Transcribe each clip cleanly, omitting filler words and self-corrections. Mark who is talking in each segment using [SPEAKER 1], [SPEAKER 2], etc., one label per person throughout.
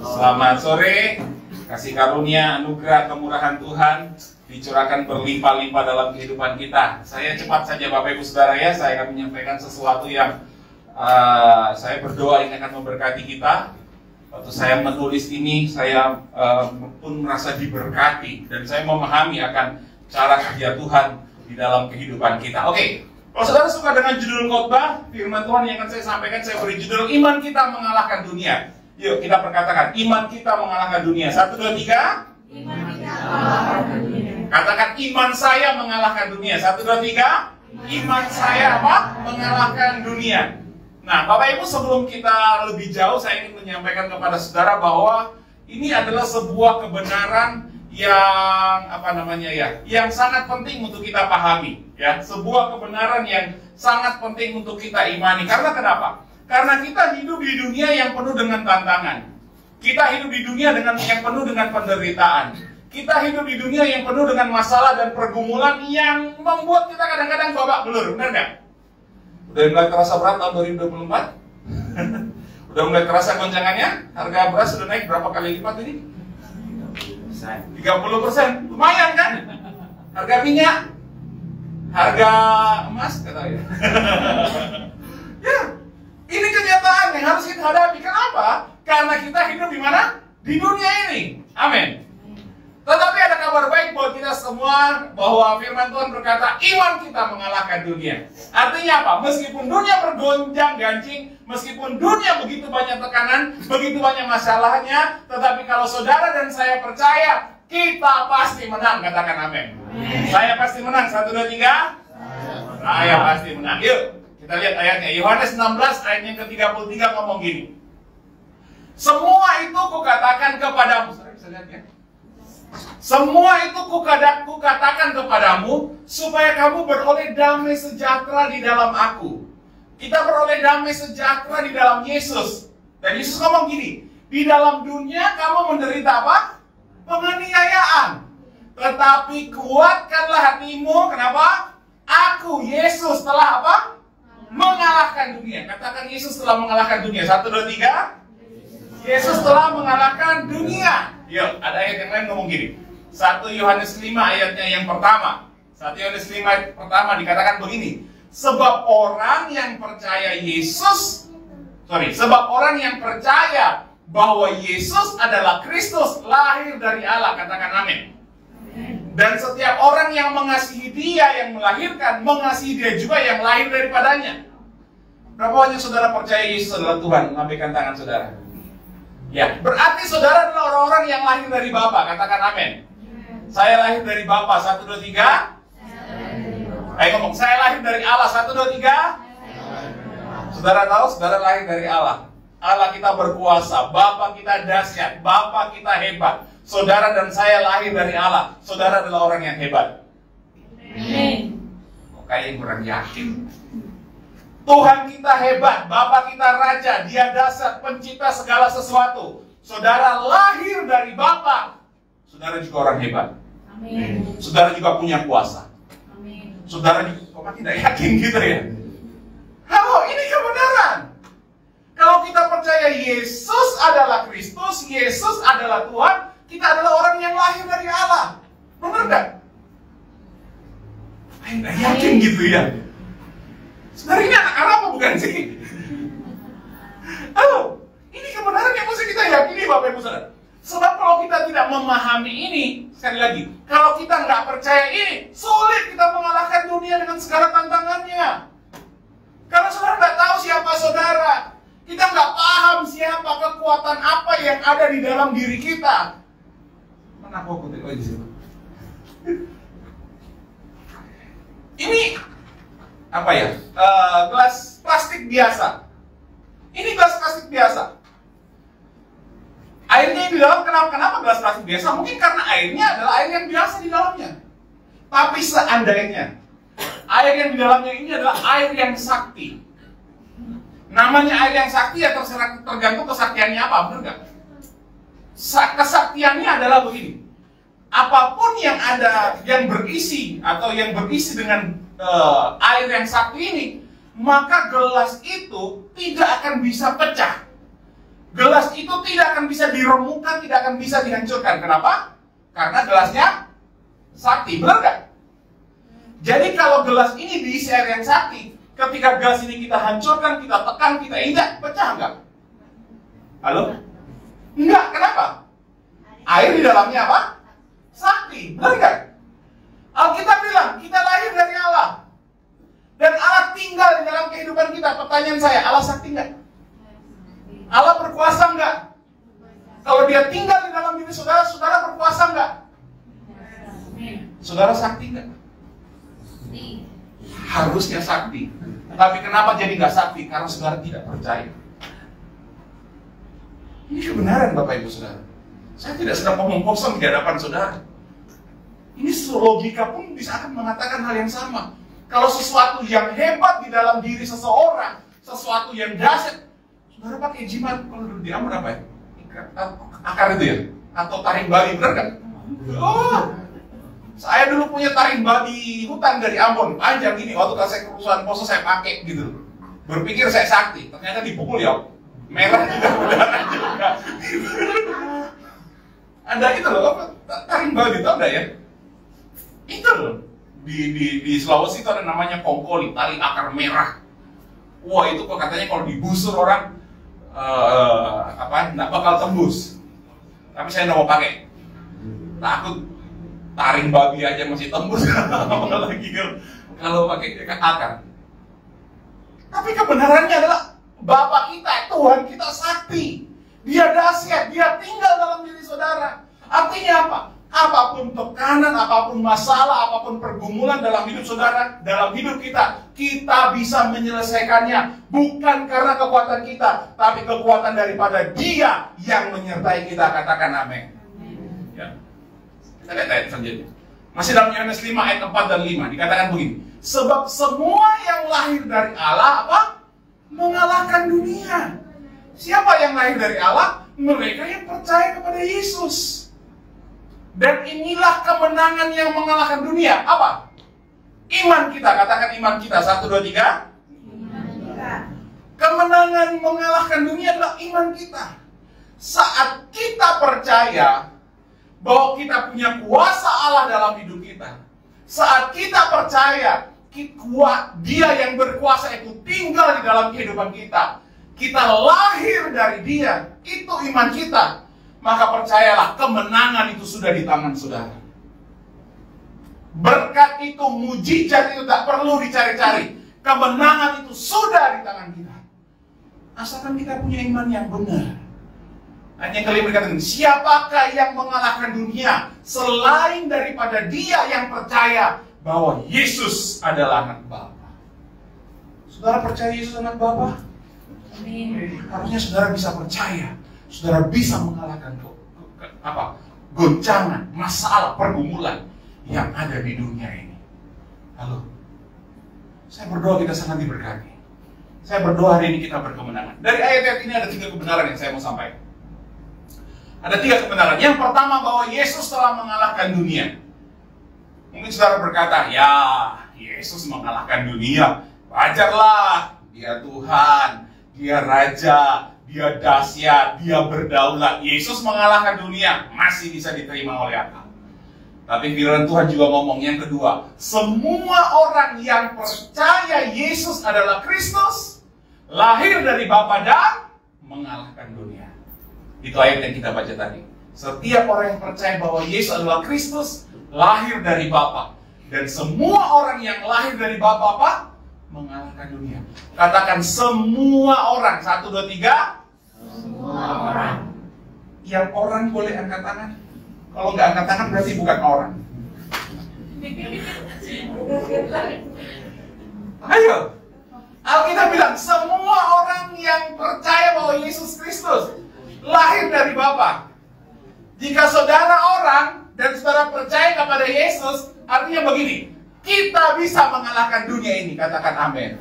[SPEAKER 1] Selamat sore. Kasih karunia, anugerah, kemurahan Tuhan dicurahkan berlimpah-limpah dalam kehidupan kita. Saya cepat saja Bapak Ibu Saudara ya, saya akan menyampaikan sesuatu yang saya berdoa ini akan memberkati kita. Waktu saya menulis ini, saya pun merasa diberkati dan saya memahami akan cara kerja Tuhan di dalam kehidupan kita. Oke, kalau saudara suka dengan judul khotbah, firman Tuhan yang akan saya sampaikan, saya beri judul Iman Kita Mengalahkan Dunia. Yuk kita perkatakan, iman kita mengalahkan dunia. 1, 2, 3.
[SPEAKER 2] Iman kita mengalahkan dunia.
[SPEAKER 1] Katakan, iman saya mengalahkan dunia. 1, 2, 3. Iman saya apa? Mengalahkan dunia. Nah, Bapak Ibu, sebelum kita lebih jauh, saya ingin menyampaikan kepada saudara bahwa ini adalah sebuah kebenaran yang yang sangat penting untuk kita pahami, ya. Sebuah kebenaran yang sangat penting untuk kita imani. Karena kenapa? Karena kita hidup di dunia yang penuh dengan tantangan. Kita hidup di dunia yang penuh dengan penderitaan. Kita hidup di dunia yang penuh dengan masalah dan pergumulan yang membuat kita kadang-kadang babak belur, benar nggak? Udah mulai terasa berat tahun 2024? Udah mulai terasa goncangannya? Harga beras sudah naik berapa kali lipat ini? 30%, lumayan kan? Harga minyak, harga emas, kata ya. Ya, ini kenyataan yang harus kita hadapi. Kenapa? Karena kita hidup di mana? Di dunia ini. Amin. Tetapi ada kabar baik buat kita semua bahwa firman Tuhan berkata iman kita mengalahkan dunia. Artinya apa? Meskipun dunia bergonjang-ganjing, meskipun dunia begitu banyak tekanan, begitu banyak masalahnya, tetapi kalau saudara dan saya percaya, kita pasti menang. Katakan amin. Saya pasti menang. 1, 2, 3. Saya pasti menang. Yuk, kita lihat ayatnya. Yohanes 16 ayat yang ke-33 ngomong gini. Semua itu kukatakan kepadamu. Bisa lihat ya? Semua itu kukatakan kepadamu supaya kamu beroleh damai sejahtera di dalam aku. Kita beroleh damai sejahtera di dalam Yesus. Dan Yesus ngomong gini, di dalam dunia kamu menderita apa? Penganiayaan. Tetapi kuatkanlah hatimu. Kenapa? Aku, Yesus, telah apa? Mengalahkan dunia. Katakan Yesus telah mengalahkan dunia. 1, 2, 3. Yesus telah mengalahkan dunia. Yuk, ada ayat yang lain ngomong gini. 1 Yohanes 5 ayatnya yang pertama. 1 Yohanes 5 ayat pertama dikatakan begini. Sebab orang yang percaya percaya bahwa Yesus adalah Kristus, lahir dari Allah. Katakan amin. Dan setiap orang yang mengasihi Dia yang melahirkan, mengasihi Dia juga yang lahir daripadanya. Berapa banyak saudara percaya Yesus adalah Tuhan? Lambaikan tangan saudara. Ya, berarti saudara adalah orang-orang yang lahir dari Bapa. Katakan amin. Saya lahir dari Bapa. 1, 2, 3. Ayo ngomong, saya lahir dari Allah. 1, 2, 3. Saudara tahu, saudara lahir dari Allah. Allah kita berkuasa, Bapa kita dahsyat, Bapa kita hebat. Saudara dan saya lahir dari Allah. Saudara adalah orang yang hebat.
[SPEAKER 2] Amin.
[SPEAKER 1] Kayak kurang yakin. Tuhan kita hebat, Bapa kita raja, Dia dahsyat, pencipta segala sesuatu. Saudara lahir dari Bapa. Saudara juga orang hebat.
[SPEAKER 2] Amin.
[SPEAKER 1] Saudara juga punya kuasa.
[SPEAKER 2] Amin.
[SPEAKER 1] Saudara juga, kok tidak yakin gitu ya? Halo, ini kebenaran. Kalau kita percaya Yesus adalah Kristus, Yesus adalah Tuhan, kita adalah orang yang lahir dari Allah. Benar nggak? Tidak yakin gitu ya? Sebenarnya ini anak apa bukan sih? Halo, ini kebenaran yang mesti kita yakini Bapak Ibu Saudara. Sebab kalau kita tidak memahami ini, sekali lagi, kalau kita nggak percaya ini, sulit kita mengalahkan dunia dengan segala tantangannya. Karena saudara nggak tahu siapa saudara. Kita nggak paham siapa, kekuatan apa yang ada di dalam diri kita. Mana aku kutip lagi sih? Ini apa ya? Gelas plastik biasa. Ini gelas plastik biasa. Airnya di dalam, kenapa gelas plastik biasa? Mungkin karena airnya adalah air yang biasa di dalamnya. Tapi seandainya air yang di dalamnya ini adalah air yang sakti. Namanya air yang sakti ya tergantung kesaktiannya apa, benar nggak? Kesaktiannya adalah begini. Apapun yang ada, yang berisi atau yang berisi dengan air yang sakti ini, maka gelas itu tidak akan bisa pecah. Gelas itu tidak akan bisa diremukkan, tidak akan bisa dihancurkan. Kenapa? Karena gelasnya sakti, benar nggak? Jadi kalau gelas ini diisi air yang sakti, ketika gelas ini kita hancurkan, kita tekan, kita injak, pecah nggak? Halo? Enggak, kenapa? Air di dalamnya apa? Sakti, benar nggak? Alkitab bilang, kita lahir dari Allah. Dan Allah tinggal di dalam kehidupan kita. Pertanyaan saya, Allah sakti nggak? Allah berkuasa nggak? Kalau dia tinggal di dalam diri saudara, saudara berkuasa nggak? Saudara sakti nggak? Harusnya sakti. Tapi kenapa jadi nggak sakti? Karena saudara tidak percaya. Ini kebenaran Bapak Ibu Saudara. Saya tidak sedang ngomong kosong di hadapan saudara. Ini logika pun bisa akan mengatakan hal yang sama. Kalau sesuatu yang hebat di dalam diri seseorang, sesuatu yang dahsyat, saudara pakai jimat, kalau dulu di Ambon apa ya? Akar itu ya? Atau taring babi, benar kan? Oh, saya dulu punya taring babi hutan dari Ambon, panjang ini. Waktu saya kerusuhan poso saya pakai gitu. Berpikir saya sakti, ternyata dipukul ya. Merah juga, berdarah juga. Ada itu loh, taring babi, tau nggak ya? Itu loh. Di Sulawesi itu ada namanya kongkoli, tali akar merah. Wah, itu kok katanya kalau digusur orang nggak bakal tembus. Tapi saya nggak mau pakai. Takut taring babi aja masih tembus, apalagi kalau pakai akar. Tapi kebenarannya adalah Bapa kita, Tuhan kita sakti. Dia dahsyat, dia tinggal dalam diri saudara. Artinya apa? Apapun tekanan, apapun masalah, apapun pergumulan dalam hidup saudara, dalam hidup kita, kita bisa menyelesaikannya. Bukan karena kekuatan kita, tapi kekuatan daripada Dia yang menyertai kita. Katakan amin. Ya. Kita lihat ayat selanjutnya. Masih dalam Yohanes 5 ayat 4 dan 5 dikatakan begini. Sebab semua yang lahir dari Allah apa? Mengalahkan dunia. Siapa yang lahir dari Allah? Mereka yang percaya kepada Yesus. Dan inilah kemenangan yang mengalahkan dunia. Apa? Iman kita. Katakan iman kita. 1, 2, 3.
[SPEAKER 2] Iman kita.
[SPEAKER 1] Kemenangan mengalahkan dunia adalah iman kita. Saat kita percaya bahwa kita punya kuasa Allah dalam hidup kita. Saat kita percaya Dia yang berkuasa itu tinggal di dalam kehidupan kita. Kita lahir dari Dia. Itu iman kita. Maka percayalah, kemenangan itu sudah di tangan saudara. Berkat itu, mujizat itu tak perlu dicari-cari. Kemenangan itu sudah di tangan kita. Asalkan kita punya iman yang benar. Hanya kelima berkata, siapakah yang mengalahkan dunia selain daripada Dia yang percaya bahwa Yesus adalah anak Bapa. Saudara percaya Yesus anak Bapa?
[SPEAKER 2] Amin.
[SPEAKER 1] Harusnya saudara bisa percaya. Saudara bisa mengalahkan goncangan, masalah, pergumulan yang ada di dunia ini. Halo, saya berdoa kita sangat diberkati. Saya berdoa hari ini kita berkemenangan. Dari ayat-ayat ini ada 3 kebenaran yang saya mau sampaikan. Ada 3 kebenaran. Yang pertama, bahwa Yesus telah mengalahkan dunia. Mungkin saudara berkata, ya Yesus mengalahkan dunia. Wajarlah, Dia Tuhan, Dia Raja, Dia dahsyat, Dia berdaulat. Yesus mengalahkan dunia, masih bisa diterima oleh akal. Tapi firman Tuhan juga ngomong yang kedua, semua orang yang percaya Yesus adalah Kristus, lahir dari Bapa dan mengalahkan dunia. Itu ayat yang kita baca tadi. Setiap orang yang percaya bahwa Yesus adalah Kristus, lahir dari Bapa. Dan semua orang yang lahir dari Bapa apa? Mengalahkan dunia. Katakan semua orang. 1, 2, 3.
[SPEAKER 2] Semua orang.
[SPEAKER 1] Yang orang boleh angkat tangan. Kalau nggak angkat tangan berarti bukan orang. Ayo. Alkitab bilang semua orang yang percaya bahwa Yesus Kristus lahir dari Bapa. Jika saudara orang dan saudara percaya kepada Yesus, artinya begini, kita bisa mengalahkan dunia ini. Katakan amin.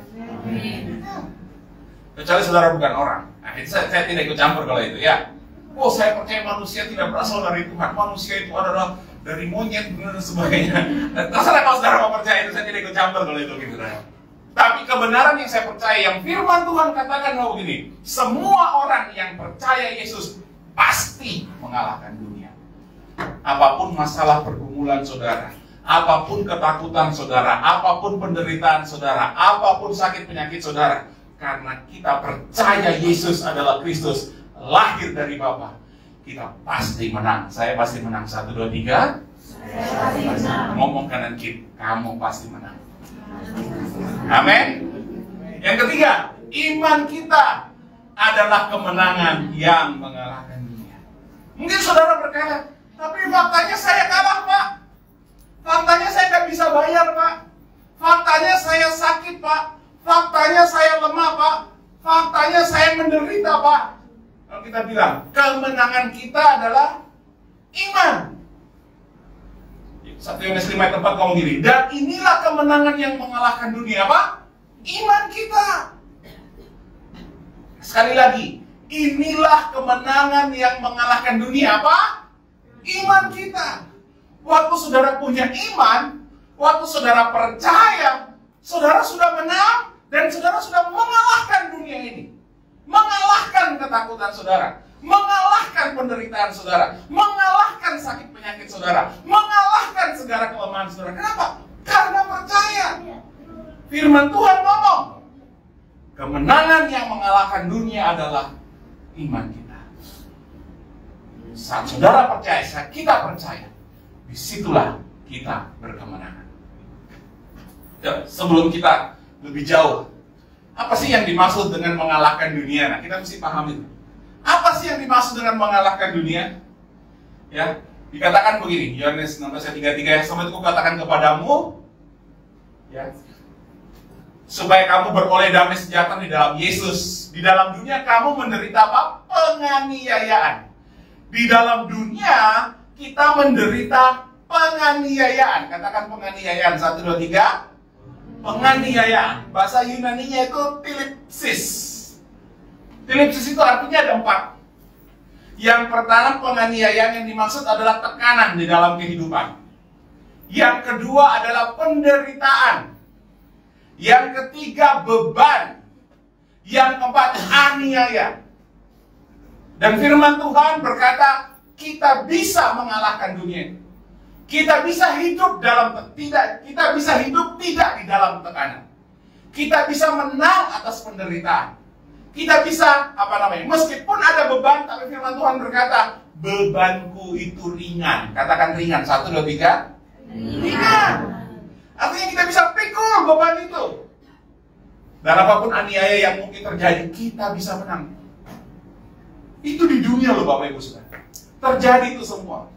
[SPEAKER 1] Kecuali saudara bukan orang. Nah, itu saya tidak ikut campur kalau itu ya. Oh, saya percaya manusia tidak berasal dari Tuhan. Manusia itu adalah dari monyet dan sebagainya. Terserah kalau saudara mau percaya itu, saya tidak ikut campur kalau itu gitu. Tapi kebenaran yang saya percaya, yang firman Tuhan katakan bahwa begini, semua orang yang percaya Yesus pasti mengalahkan dunia. Apapun masalah pergumulan saudara, apapun ketakutan saudara, apapun penderitaan saudara, apapun sakit penyakit saudara, karena kita percaya Yesus adalah Kristus, lahir dari Bapa, kita pasti menang. Saya pasti menang. 1, 2, 3.
[SPEAKER 2] Saya pasti menang.
[SPEAKER 1] Ngomong kanan kiri, kamu pasti menang. Amin. Yang ketiga, iman kita adalah kemenangan yang mengalahkan dunia. Mungkin saudara berkata, tapi faktanya saya kalah, Pak. Faktanya saya nggak bisa bayar, Pak. Faktanya saya sakit, Pak. Faktanya saya lemah, Pak. Faktanya saya menderita, Pak. Kalau kita bilang, kemenangan kita adalah iman. 1 Yohanes 5 ayat 4 ngomong gini, dan inilah kemenangan yang mengalahkan dunia, apa? Iman kita. Sekali lagi, inilah kemenangan yang mengalahkan dunia, apa? Iman kita. Waktu saudara punya iman, waktu saudara percaya, saudara sudah menang dan saudara sudah mengalahkan dunia ini. Mengalahkan ketakutan saudara, mengalahkan penderitaan saudara, mengalahkan sakit penyakit saudara, mengalahkan segala kelemahan saudara. Kenapa? Karena percaya. Firman Tuhan ngomong, kemenangan yang mengalahkan dunia adalah iman kita. Saat saudara percaya, saat kita percaya, disitulah kita berkemenangan. Ya, sebelum kita lebih jauh, apa sih yang dimaksud dengan mengalahkan dunia? Nah, kita mesti paham itu. Apa sih yang dimaksud dengan mengalahkan dunia? Ya, dikatakan begini, Yohanes 16:33, sama itu kukatakan kepadamu, ya, supaya kamu beroleh damai sejahtera di dalam Yesus. Di dalam dunia kamu menderita apa? Penganiayaan. Di dalam dunia kita menderita penganiayaan. Katakan penganiayaan. 1, 2, 3. Penganiayaan. Bahasa Yunaninya itu tilipsis. Tilipsis itu artinya ada 4. Yang pertama, penganiayaan yang dimaksud adalah tekanan di dalam kehidupan. Yang kedua adalah penderitaan. Yang ketiga, beban. Yang keempat, aniaya. Dan firman Tuhan berkata, kita bisa mengalahkan dunia. Kita bisa hidup tidak di dalam tekanan. Kita bisa menang atas penderitaan. Kita bisa, meskipun ada beban, tapi firman Tuhan berkata, bebanku itu ringan. Katakan ringan. 1, 2, 3. Ringan. Artinya kita bisa pikul beban itu. Dan apapun aniaya yang mungkin terjadi, kita bisa menang. Itu di dunia loh Bapak Ibu Saudara. Terjadi itu semua.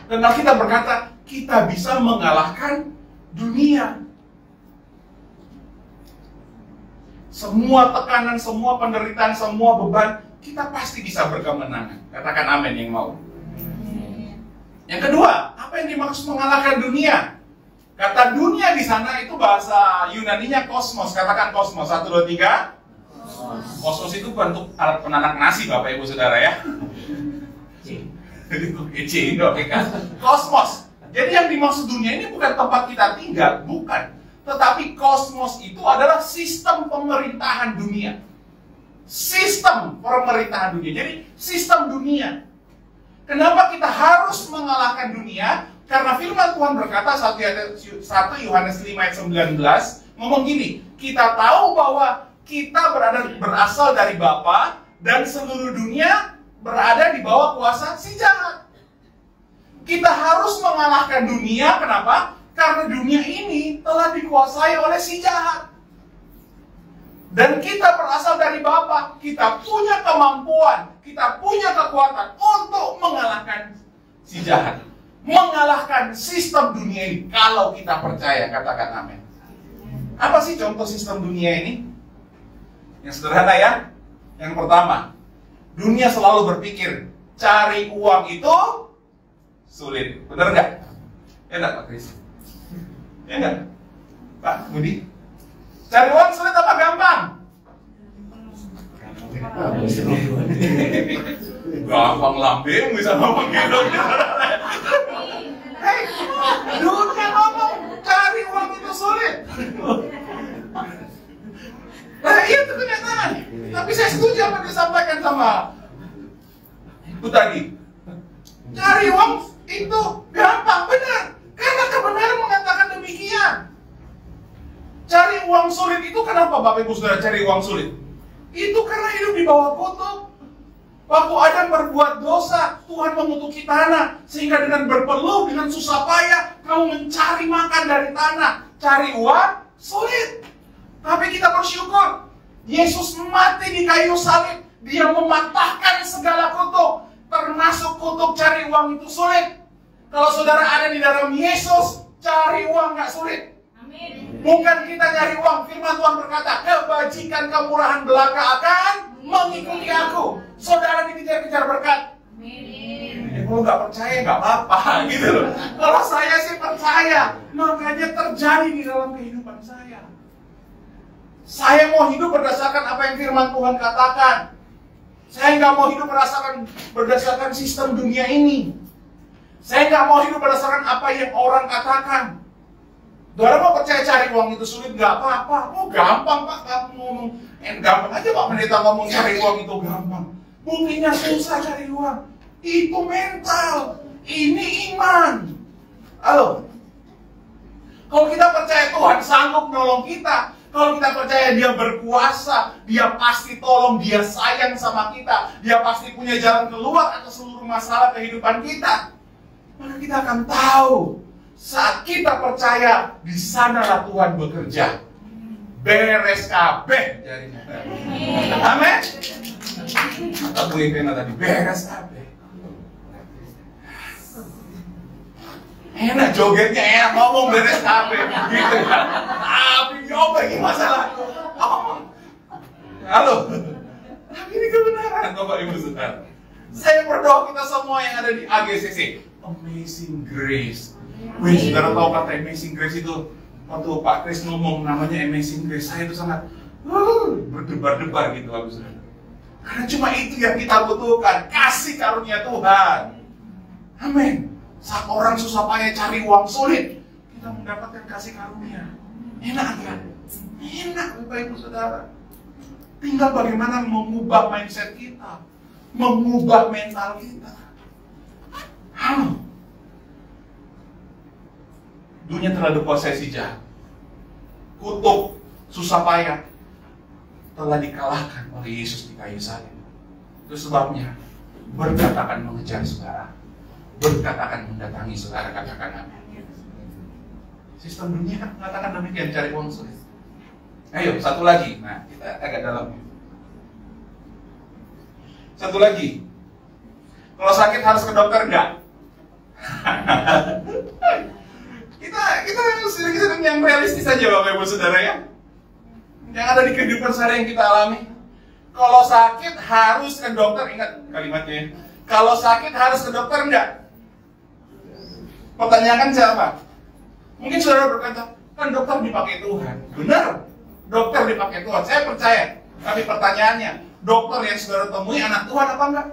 [SPEAKER 1] Dan kita berkata, kita bisa mengalahkan dunia. Semua tekanan, semua penderitaan, semua beban, kita pasti bisa berkemenangan. Katakan amin yang mau. Yang kedua, apa yang dimaksud mengalahkan dunia? Kata dunia di sana itu bahasa Yunaninya kosmos. Katakan kosmos. 1, 2, 3. Kosmos itu bentuk alat penanak nasi Bapak Ibu Saudara ya. Kosmos. Jadi yang dimaksud dunia ini bukan tempat kita tinggal, bukan. Tetapi kosmos itu adalah sistem pemerintahan dunia. Sistem pemerintahan dunia. Jadi sistem dunia. Kenapa kita harus mengalahkan dunia? Karena firman Tuhan berkata 1 Yohanes 5 ayat 19 ngomong gini, kita tahu bahwa kita berasal dari Bapa dan seluruh dunia berada di bawah kuasa si jahat. Kita harus mengalahkan dunia, kenapa? Karena dunia ini telah dikuasai oleh si jahat. Dan kita berasal dari Bapa, kita punya kemampuan, kita punya kekuatan untuk mengalahkan si jahat. Mengalahkan sistem dunia ini. Kalau kita percaya, katakan amin. Apa sih contoh sistem dunia ini? Yang sederhana ya. Yang pertama, dunia selalu berpikir cari uang itu sulit. Benar nggak? Ya nggak Pak Kris? Ya nggak? Pak Budi? Cari uang sulit apa gampang? Gampang lambing bisa ngomong gitu. Hei, dunia ngomong cari uang itu sulit. Tapi saya setuju apa yang disampaikan sama itu tadi. Cari uang itu gampang, benar. Karena kebenaran mengatakan demikian. Cari uang sulit itu kenapa Bapak Ibu Saudara cari uang sulit? Itu karena hidup di bawah kutuk. Waktu Adam berbuat dosa, Tuhan mengutuki tanah. Sehingga dengan berpeluh, dengan susah payah, kamu mencari makan dari tanah. Cari uang sulit. Tapi kita bersyukur, Yesus mati di kayu salib. Dia mematahkan segala kutuk, termasuk kutuk cari uang itu sulit. Kalau saudara ada di dalam Yesus, cari uang gak sulit.
[SPEAKER 2] Amin.
[SPEAKER 1] Bukan kita nyari uang. Firman Tuhan berkata, kebajikan kemurahan belaka akan mengikuti aku. Saudara dikejar-kejar berkat.
[SPEAKER 2] Amin.
[SPEAKER 1] Kalau nggak percaya nggak apa-apa gitu loh. Kalau saya sih percaya, makanya terjadi di dalam kehidupan saya. Saya mau hidup berdasarkan apa yang firman Tuhan katakan. Saya nggak mau hidup berdasarkan sistem dunia ini. Saya nggak mau hidup berdasarkan apa yang orang katakan. Saudara mau percaya cari uang itu sulit? Nggak apa-apa. Oh gampang Pak, kamu ngomong. Gampang aja Pak Pendeta ngomong cari uang itu gampang. Buktinya susah cari uang. Itu mental. Ini iman. Halo. Kalau kita percaya Tuhan sanggup menolong kita, kalau kita percaya Dia berkuasa, Dia pasti tolong, Dia sayang sama kita, Dia pasti punya jalan keluar atas seluruh masalah kehidupan kita, maka kita akan tahu saat kita percaya di sanalah Tuhan bekerja. Beres kabeh jadinya. Amin. Kata Bu Ivena tadi, beres kabeh. Enak jogetnya, enak ngomong beres kabeh gitu kan. Tapi nyoba ini masalah. Halo. Tapi ini kebenaran Bapak Ibu Saudara. Saya berdoa kita semua yang ada di AGCC, Amazing Grace. Wih, saudara tahu kata Amazing Grace itu? Waktu Pak Kris ngomong namanya Amazing Grace, saya itu sangat berdebar-debar gitu Bapak Saudara. Karena cuma itu yang kita butuhkan, kasih karunia Tuhan. Amin. Saat orang susah payah cari uang sulit, kita mendapatkan kasih karunia. Enak kan? Enak Bapak Ibu Saudara. Tinggal bagaimana mengubah mindset kita, mengubah mental kita. Halo. Dunia terhadap posesi jahat, kutuk, susah payah telah dikalahkan oleh Yesus di kayu salib. Itu sebabnya berkat akan mengejar saudara, berkat akan mendatangi saudara. Katakan amin. Sistem dunia mengatakan demikian, cari uang sulit. Ayo satu lagi. Nah kita agak dalam. Satu lagi, kalau sakit harus ke dokter enggak? Kita sedikit yang realistis saja Bapak Ibu Saudara ya. Yang ada di kehidupan sehari yang kita alami. Kalau sakit harus ke dokter, ingat kalimatnya. Kalau sakit harus ke dokter enggak? Pertanyaan siapa? Mungkin saudara berkata, kan dokter dipakai Tuhan. Benar, dokter dipakai Tuhan. Saya percaya. Tapi pertanyaannya, dokter yang saudara temui anak Tuhan apa enggak?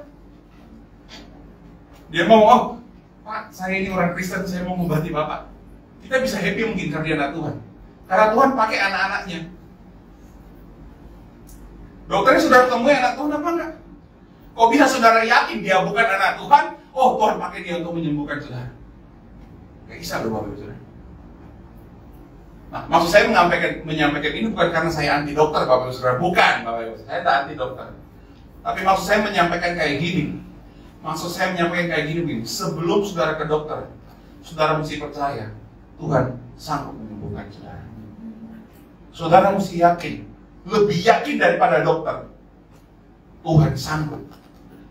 [SPEAKER 1] Dia ngomong, oh Pak, saya ini orang Kristen, saya mau mengobati Bapak. Kita bisa happy mungkin karena dia anak Tuhan. Karena Tuhan pakai anak-anaknya. Dokternya saudara temui anak Tuhan apa enggak? Kok bisa saudara yakin dia bukan anak Tuhan? Oh Tuhan pakai dia untuk menyembuhkan saudara. Kayak kisah loh Bapak Ibu Saudara. Nah, maksud saya menyampaikan ini bukan karena saya anti dokter Bapak Ibu Saudara. Bukan Bapak Ibu, saya tak anti dokter. Tapi maksud saya menyampaikan kayak gini. Sebelum saudara ke dokter, saudara mesti percaya Tuhan sanggup menyembuhkan saudara. Saudara mesti yakin, lebih yakin daripada dokter, Tuhan sanggup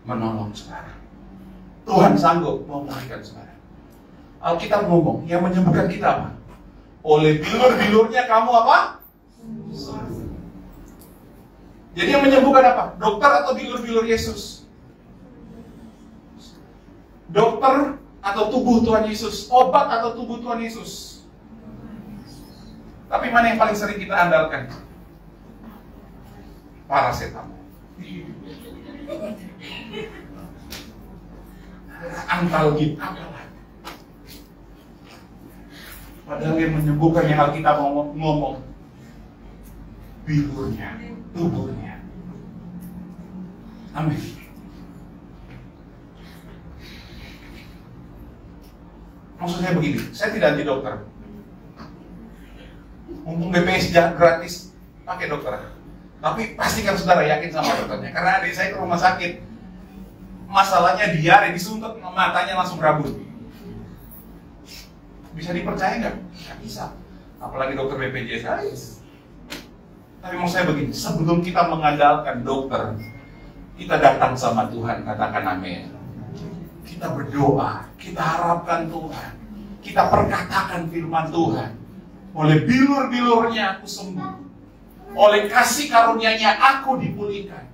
[SPEAKER 1] menolong saudara. Tuhan sanggup memulihkan saudara. Alkitab ngomong, yang menyembuhkan kita apa? Oleh bilur-bilurnya kamu apa? Jadi yang menyembuhkan apa? Dokter atau bilur-bilur Yesus? Dokter atau tubuh Tuhan Yesus? Obat atau tubuh Tuhan Yesus? Tapi mana yang paling sering kita andalkan? Paracetamol. Antalgin apalah. Padahal yang menyembuhkan yang Alkitab ngomong bilurnya, tubuhnya. Amin. Maksud saya begini, saya tidak anti dokter. Mumpung BPJS gratis, pakai dokter. Tapi pastikan saudara yakin sama dokternya. Karena adik saya ke rumah sakit, masalahnya diare, disuntik, matanya langsung rabun. Bisa dipercaya nggak? Nggak bisa. Apalagi dokter BPJS gratis. Tapi mau saya begini, sebelum kita mengandalkan dokter, kita datang sama Tuhan, katakan amin. Kita berdoa, kita harapkan Tuhan, kita perkatakan firman Tuhan. Oleh bilur-bilurnya aku sembuh, oleh kasih karunia-Nya aku dipulihkan,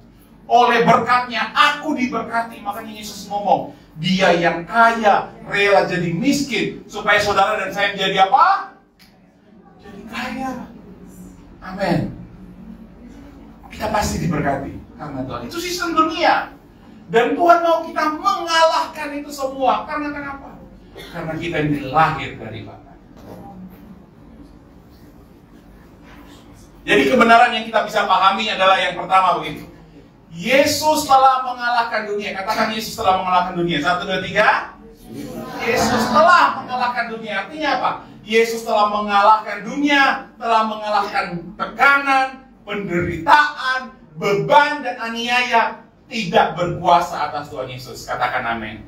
[SPEAKER 1] oleh berkat-Nya aku diberkati. Makanya Yesus ngomong, Dia yang kaya rela jadi miskin supaya saudara dan saya menjadi apa? Jadi kaya. Amin. Kita pasti diberkati karena Tuhan. Itu sistem dunia. Dan Tuhan mau kita mengalahkan itu semua. Karena kenapa? Karena kita ini lahir dari Bapa. Jadi kebenaran yang kita bisa pahami adalah yang pertama begini. Yesus telah mengalahkan dunia. Katakan Yesus telah mengalahkan dunia. 1, 2, 3. Yesus telah mengalahkan dunia. Artinya apa? Yesus telah mengalahkan dunia, telah mengalahkan tekanan, penderitaan, beban, dan aniaya. Tidak berkuasa atas Tuhan Yesus. Katakan amin.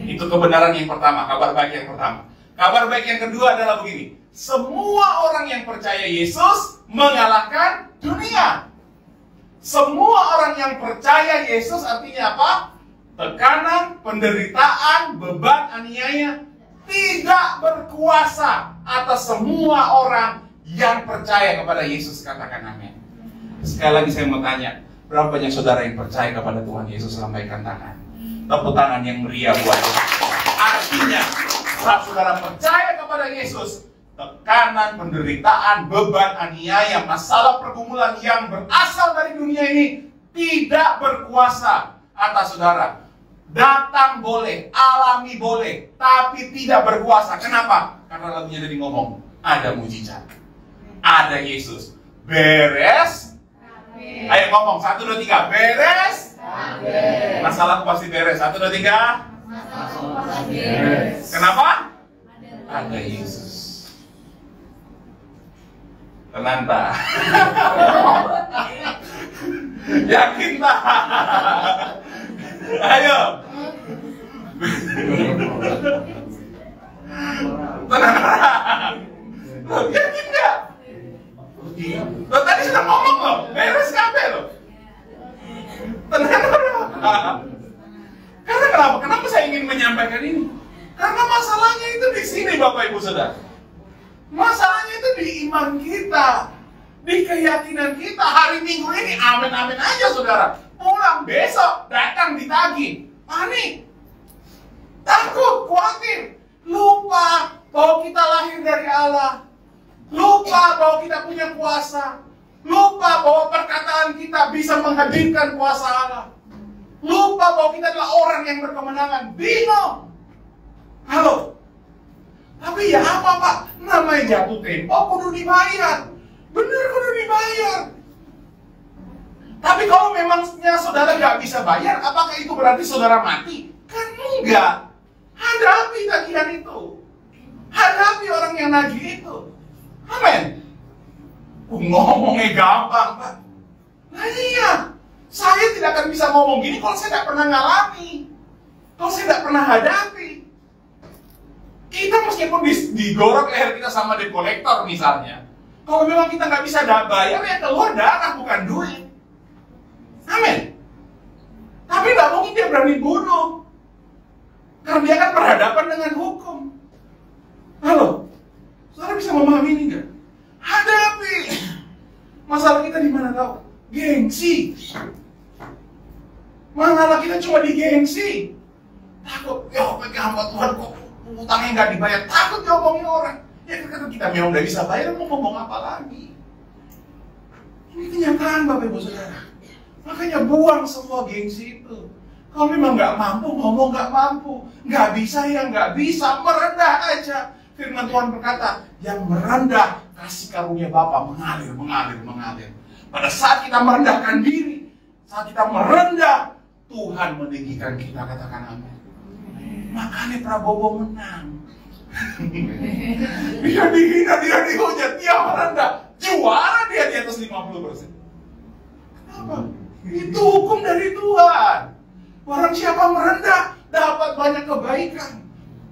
[SPEAKER 1] Itu kebenaran yang pertama, kabar baik yang pertama. Kabar baik yang kedua adalah begini. Semua orang yang percaya Yesus mengalahkan dunia. Semua orang yang percaya Yesus artinya apa? Tekanan, penderitaan, beban, aniaya tidak berkuasa atas semua orang yang percaya kepada Yesus. Katakan amin. Sekali lagi saya mau tanya, berapa banyak saudara yang percaya kepada Tuhan Yesus? Lambaikan tangan. Tepuk tangan yang meriah buat Tuhan. Artinya, saat saudara percaya kepada Yesus, tekanan, penderitaan, beban, aniaya, masalah pergumulan yang berasal dari dunia ini tidak berkuasa atas saudara. Datang boleh, alami boleh, tapi tidak berkuasa. Kenapa? Karena lagunya tadi ngomong, ada mujizat, ada Yesus. Beres. Ayo ngomong, 1, 2, 3. Beres. Masalahku pasti beres. 1, 2, 3. Kenapa? Ada Yesus. Tenang tak? Yakin tak? Ayo. Tenang. Yakin gak? Lo tadi sudah ngomong loh, beres kabeh loh. Tenang. Karena kenapa? Kenapa saya ingin menyampaikan ini? Karena masalahnya itu di sini, Bapak Ibu Saudara. Masalahnya itu di iman kita, di keyakinan kita. Hari Minggu ini amin-amin aja saudara. Pulang besok, datang ditagih. Panik, takut, khawatir. Lupa bahwa kita lahir dari Allah. Lupa bahwa kita punya kuasa. Lupa bahwa perkataan kita bisa menghadirkan kuasa Allah. Lupa bahwa kita adalah orang yang berkemenangan. Bingung. Halo. Tapi ya apa Pak? Namanya jatuh tempo kudu dibayar. Bener kudu dibayar. Tapi kalau memangnya saudara gak bisa bayar, apakah itu berarti saudara mati? Kan enggak. Hadapi tagihan itu. Hadapi orang yang nagih itu. Amin. Ngomongnya gampang Pak. Nah iya. Saya tidak akan bisa ngomong gini kalau saya tidak pernah ngalami. Kalau saya tidak pernah hadapi. Kita meskipun digorok leher kita sama debt collector misalnya, kalau memang kita nggak bisa bayar, ya keluar darah bukan duit. Amin. Tapi nggak mungkin dia berani bunuh, karena dia akan berhadapan dengan hukum. Halo, saudara bisa memahami ini nggak? Hadapi. Masalah kita di mana tahu? Gengsi. Masalah kita cuma di gengsi. Takut, ya pegang hamba Tuhan kok utangnya nggak dibayar, takut diomongin orang. Ya karena kita memang udah bisa bayar, mau ngomong apa lagi? Ini kenyataan Bapak Ibu Saudara. Makanya buang semua gengsi itu. Kalau memang nggak mampu, ngomong nggak mampu. Nggak bisa ya nggak bisa, merendah aja. Firman Tuhan berkata, yang merendah kasih karunia Bapa mengalir, mengalir, mengalir. Pada saat kita merendahkan diri, saat kita merendah, Tuhan meninggikan kita, katakan amin. Makanya Prabowo menang. Dia dihina, dia dihujat, dia merendah. Juara dia di atas 50%. Kenapa? Itu hukum dari Tuhan. Barang siapa merendah, dapat banyak kebaikan.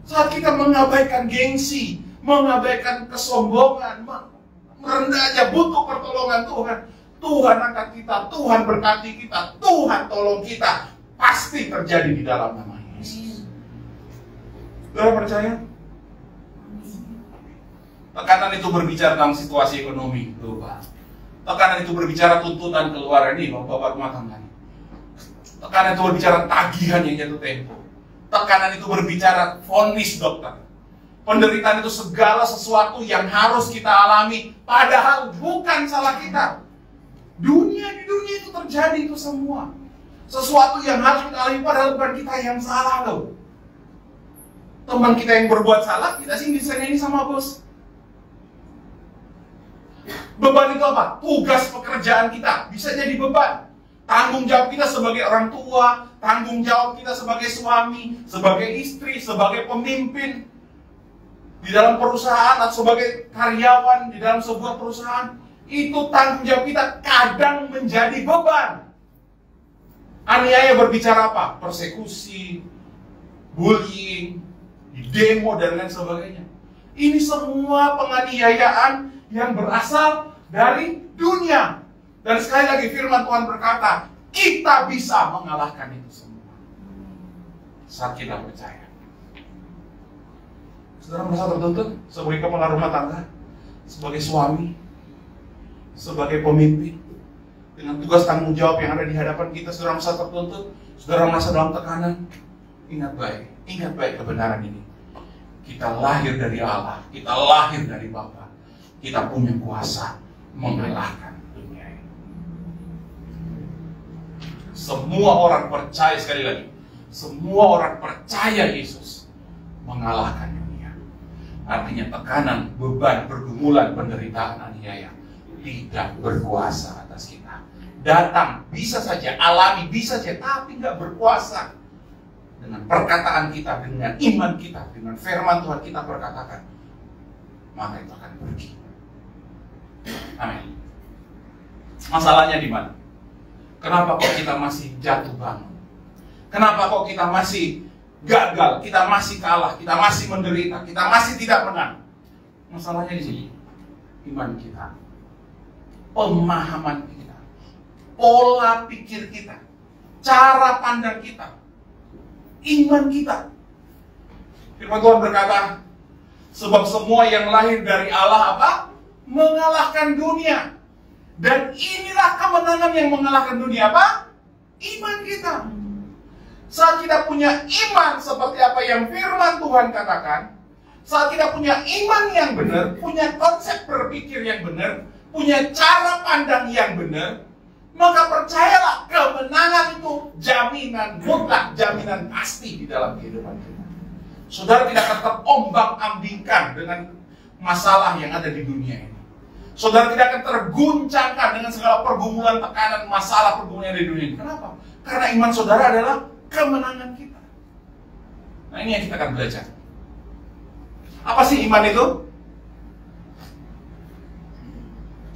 [SPEAKER 1] Saat kita mengabaikan gengsi, mengabaikan kesombongan, merendah aja, butuh pertolongan Tuhan. Tuhan angkat kita, Tuhan berkati kita, Tuhan tolong kita. Pasti terjadi di dalam nama Yesus. Saudara percaya? Tekanan itu berbicara tentang situasi ekonomi global. Tekanan itu berbicara tuntutan keluarga ini, bapak rumah tangga. Tekanan itu berbicara tagihan yang jatuh tempo. Tekanan itu berbicara vonis dokter. Penderitaan itu segala sesuatu yang harus kita alami, padahal bukan salah kita. Di dunia itu terjadi itu semua. Sesuatu yang harus kita alami, padahal bukan kita yang salah loh. Teman kita yang berbuat salah, kita sih bisa ini sama bos. Beban itu apa? Tugas pekerjaan kita bisa jadi beban. Tanggung jawab kita sebagai orang tua, tanggung jawab kita sebagai suami, sebagai istri, sebagai pemimpin di dalam perusahaan atau sebagai karyawan di dalam sebuah perusahaan, itu tanggung jawab kita kadang menjadi beban. Aniaya berbicara apa? Persekusi, bullying, demo dan lain sebagainya. Ini semua penganiayaan yang berasal dari dunia. Dan sekali lagi firman Tuhan berkata, kita bisa mengalahkan itu semua saat kita percaya. Saudara merasa tertuntut sebagai kepala rumah tangga, sebagai suami, sebagai pemimpin, dengan tugas tanggung jawab yang ada di hadapan kita. Saudara merasa tertuntut, saudara merasa dalam tekanan. Ingat baik kebenaran ini. Kita lahir dari Allah, kita lahir dari Bapa. Kita punya kuasa mengalahkan dunia ini. Semua orang percaya, sekali lagi, semua orang percaya Yesus mengalahkan dunia. Artinya tekanan, beban, pergumulan, penderitaan, aniaya tidak berkuasa atas kita. Datang, bisa saja, alami, bisa saja, tapi nggak berkuasa. Dengan perkataan kita, dengan iman kita, dengan firman Tuhan kita berkatakan, maka itu akan pergi. Amin. Masalahnya di mana? Kenapa kok kita masih jatuh bangun? Kenapa kok kita masih gagal? Kita masih kalah, kita masih menderita, kita masih tidak menang? Masalahnya di sini, iman kita, pemahaman kita, pola pikir kita, cara pandang kita, iman kita. Firman Tuhan berkata, sebab semua yang lahir dari Allah apa? Mengalahkan dunia. Dan inilah kemenangan yang mengalahkan dunia apa? Iman kita. Saat kita punya iman seperti apa yang firman Tuhan katakan, saat kita punya iman yang benar, punya konsep berpikir yang benar, punya cara pandang yang benar, maka percayalah kemenangan itu jaminan mutlak, jaminan pasti di dalam kehidupan kita. Saudara tidak akan terombang-ambingkan dengan masalah yang ada di dunia ini. Saudara tidak akan terguncangkan dengan segala pergumulan, tekanan, masalah pergumulan di dunia ini. Kenapa? Karena iman saudara adalah kemenangan kita. Nah, ini yang kita akan belajar. Apa sih iman itu?